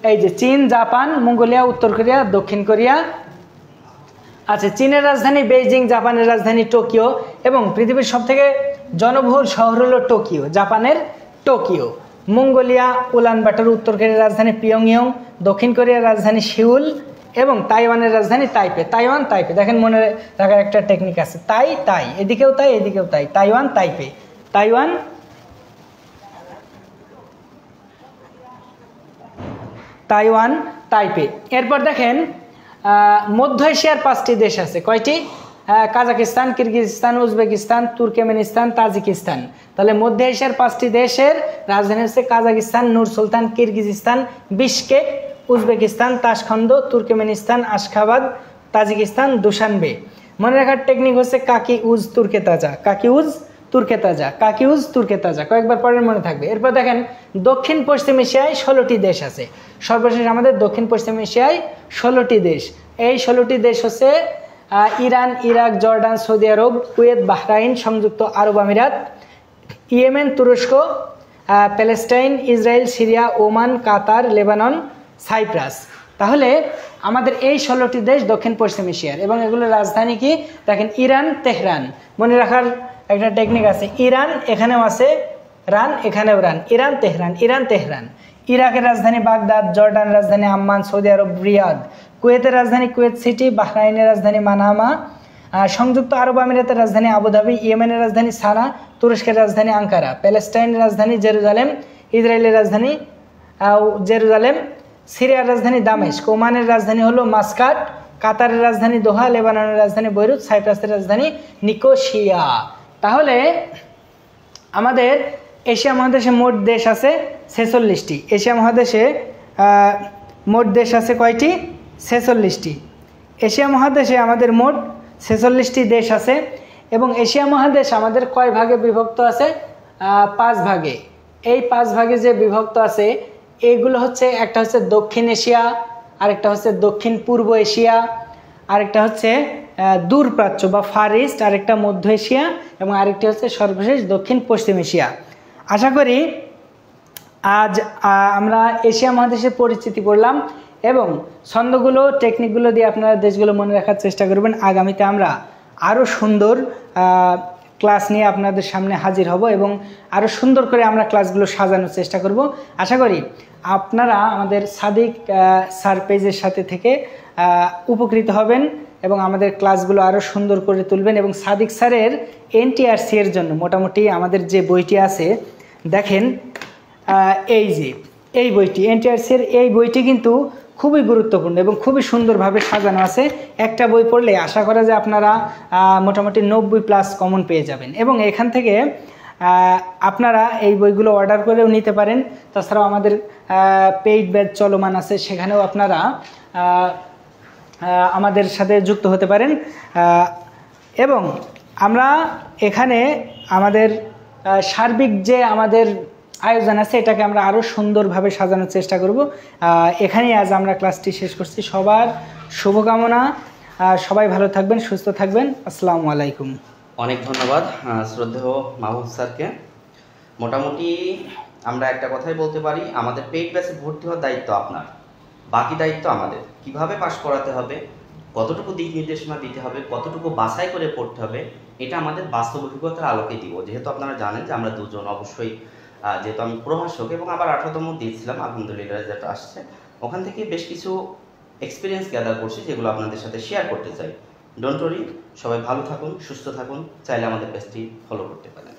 এই যে চীন, জাপান, মঙ্গোলিয়া, উত্তর কোরিয়া, দক্ষিণ কোরিয়া। আচ্ছা, চীনের রাজধানী বেইজিং, জাপানের রাজধানী টোকিও এবং পৃথিবীর সবথেকে জনবহুল শহর হলো টোকিও, জাপানের টোকিও। মঙ্গোলিয়া উলানবাটার, উত্তর কোরিয়ার রাজধানী পিয়ংইয়ং, দক্ষিণ কোরিয়ার রাজধানী সিউল এবং তাইওয়ানের রাজধানী তাইপে। তাইওয়ান, তাইপে, দেখেন মনে রাখার একটা টেকনিক আছে, তাই, এদিকেও তাই, এদিকেও তাই, Taiwan, Taipei, Taiwan, Taiwan, Taipei. এরপর দেখেন মধ্য এশিয়ার 5টি দেশ আছে। কয়টি? Kazakhstan, Kyrgyzstan, Uzbekistan, Turkmenistan, Tajikistan. তাহলে মধ্য এশিয়ার 5টি দেশের রাজধানী হচ্ছে Kazakhstan, Nur Sultan, Kyrgyzstan, Bishkek, Uzbekistan, Tashkent, Turkmenistan, Ashgabat, Tajikistan, Dushanbe. মনে রাখার টেকনিক হচ্ছে কাকি উজ তুর্কে তাজা, কাকি উজ তুর্কে তাজা, কাকি উজ তুর্কে তাজা, কয়েকবার পরে মনে থাকবে। এরপর দেখেন দক্ষিণ পশ্চিম এশিয়ায় 16টি দেশ আছে। সর্বশেষ আমাদের দক্ষিণ পশ্চিম এশিয়ায় 16টি দেশ। এই 16টি দেশ হচ্ছে ইরান, ইরাক, জর্ডান, সৌদি আরব, কুয়েত, বাহরাইন, সংযুক্ত আরব আমিরাত, ইয়েমেন, তুরস্ক, প্যালেস্টাইন, ইসরায়েল, সিরিয়া, ওমান, কাতার, লেবানন, সাইপ্রাস। তাহলে আমাদের এই 16টি দেশ দক্ষিণ পশ্চিম এশিয়ার। এবং এগুলোর রাজধানী কি দেখেন, ইরান, তেহরান। মনে রাখার একটা টেকনিক আছে, ইরান এখানেও আছে রান, এখানেও run, Iran, Tehran, Iran, Tehran. ইরাকের রাজধানী বাগদাদ, জর্ডানের রাজধানী আম্মান, সৌদি আরব রিয়াদ, কুয়েতের রাজধানী কুয়েত সিটি, বাহরাইনের রাজধানী মানামা, সংযুক্ত আরব আমিরাতের রাজধানী আবুধাবি, ইয়েমেনের রাজধানী সানা, তুরস্কের রাজধানী আঙ্কারা, প্যালেস্টাইনের রাজধানী জেরুজালেম, ইসরায়েলের রাজধানী জেরুজালেম, সিরিয়ার রাজধানী দামেস্ক, ওমানের রাজধানী হলো মাস্কাট, কাতারের রাজধানী দোহা, লেবাননের রাজধানী বৈরুত, সাইপ্রাসের রাজধানী নিকোসিয়া। তাহলে আমাদের এশিয়া মহাদেশে মোট দেশ আছে 46টি। এশিয়া মহাদেশে মোট দেশ আছে কয়টি? 46টি। এশিয়া মহাদেশে আমাদের মোট 46টি দেশ আছে। এবং এশিয়া মহাদেশ আমাদের কয় ভাগে বিভক্ত আছে? 5 ভাগে। এই 5 ভাগে যে বিভক্ত আছে এইগুলো হচ্ছে, একটা হচ্ছে দক্ষিণ এশিয়া, আরেকটা হচ্ছে দক্ষিণ পূর্ব এশিয়া, আরেকটা হচ্ছে দূরপ্রাচ্য বা ফার ইস্ট, আরেকটা মধ্য এশিয়া এবং আরেকটি হচ্ছে সর্বশেষ দক্ষিণ পশ্চিম এশিয়া। আশা করি আজ আমরা এশিয়া মহাদেশের পরিচিতি করলাম এবং ছন্দগুলো, টেকনিকগুলো দিয়ে আপনারা দেশগুলো মনে রাখার চেষ্টা করবেন। আগামীতে আমরা আরও সুন্দর ক্লাস নিয়ে আপনাদের সামনে হাজির হব এবং আরও সুন্দর করে আমরা ক্লাসগুলো সাজানোর চেষ্টা করব। আশা করি আপনারা আমাদের সাদিক স্যার পেজের সাথে থেকে উপকৃত হবেন এবং আমাদের ক্লাসগুলো আরও সুন্দর করে তুলবেন। এবং সাদিক স্যারের এনটিআরসি এর জন্য মোটামুটি আমাদের যে বইটি আছে দেখেন, এই যে এই বইটি এনটিআরসি এর, এই বইটি কিন্তু খুবই গুরুত্বপূর্ণ এবং খুবই সুন্দরভাবে সাজানো আছে। একটা বই পড়লে আশা করা যায় আপনারা মোটামুটি 90+ কমন পেয়ে যাবেন। এবং এখান থেকে আপনারা এই বইগুলো অর্ডার করেও নিতে পারেন। তাছাড়াও আমাদের পেইড ব্যাচ চলমান আছে, সেখানেও আপনারা আমাদের সাথে যুক্ত হতে পারেন। এবং আমরা এখানে আমাদের সার্বিক যে আমাদের আয়োজন আছে এটাকে আমরা আরও সুন্দরভাবে সাজানোর চেষ্টা করব। এখানেই আজ আমরা ক্লাসটি শেষ করছি। সবার শুভকামনা, সবাই ভালো থাকবেন, সুস্থ থাকবেন। আসসালামু আলাইকুম। অনেক ধন্যবাদ শ্রদ্ধেয় মাহবুব স্যারকে। মোটামুটি আমরা একটা কথাই বলতে পারি, আমাদের পেইড ব্যাচে ভর্তি হওয়ার দায়িত্ব আপনার, বাকি দায়িত্ব আমাদের। কিভাবে পাস করাতে হবে, কতটুকু দিক নির্দেশনা দিতে হবে, কতটুকু বাছাই করে পড়তে হবে, এটা আমাদের বাস্তব অভিজ্ঞতার আলোকে দিব। যেহেতু আপনারা জানেন যে আমরা দুজন অবশ্যই, যেহেতু আমি প্রভাষক এবং আবার 18তম দিয়েছিলাম, আলহামদুলিল্লাহ রেজাল্ট আসছে, ওখান থেকে বেশ কিছু এক্সপিরিয়েন্স গ্যাদার করছি যেগুলো আপনাদের সাথে শেয়ার করতে চাই। ডোন্ট ওয়ারি, সবাই ভালো থাকুন, সুস্থ থাকুন, চাইলে আমাদের পেজটি ফলো করতে পারেন।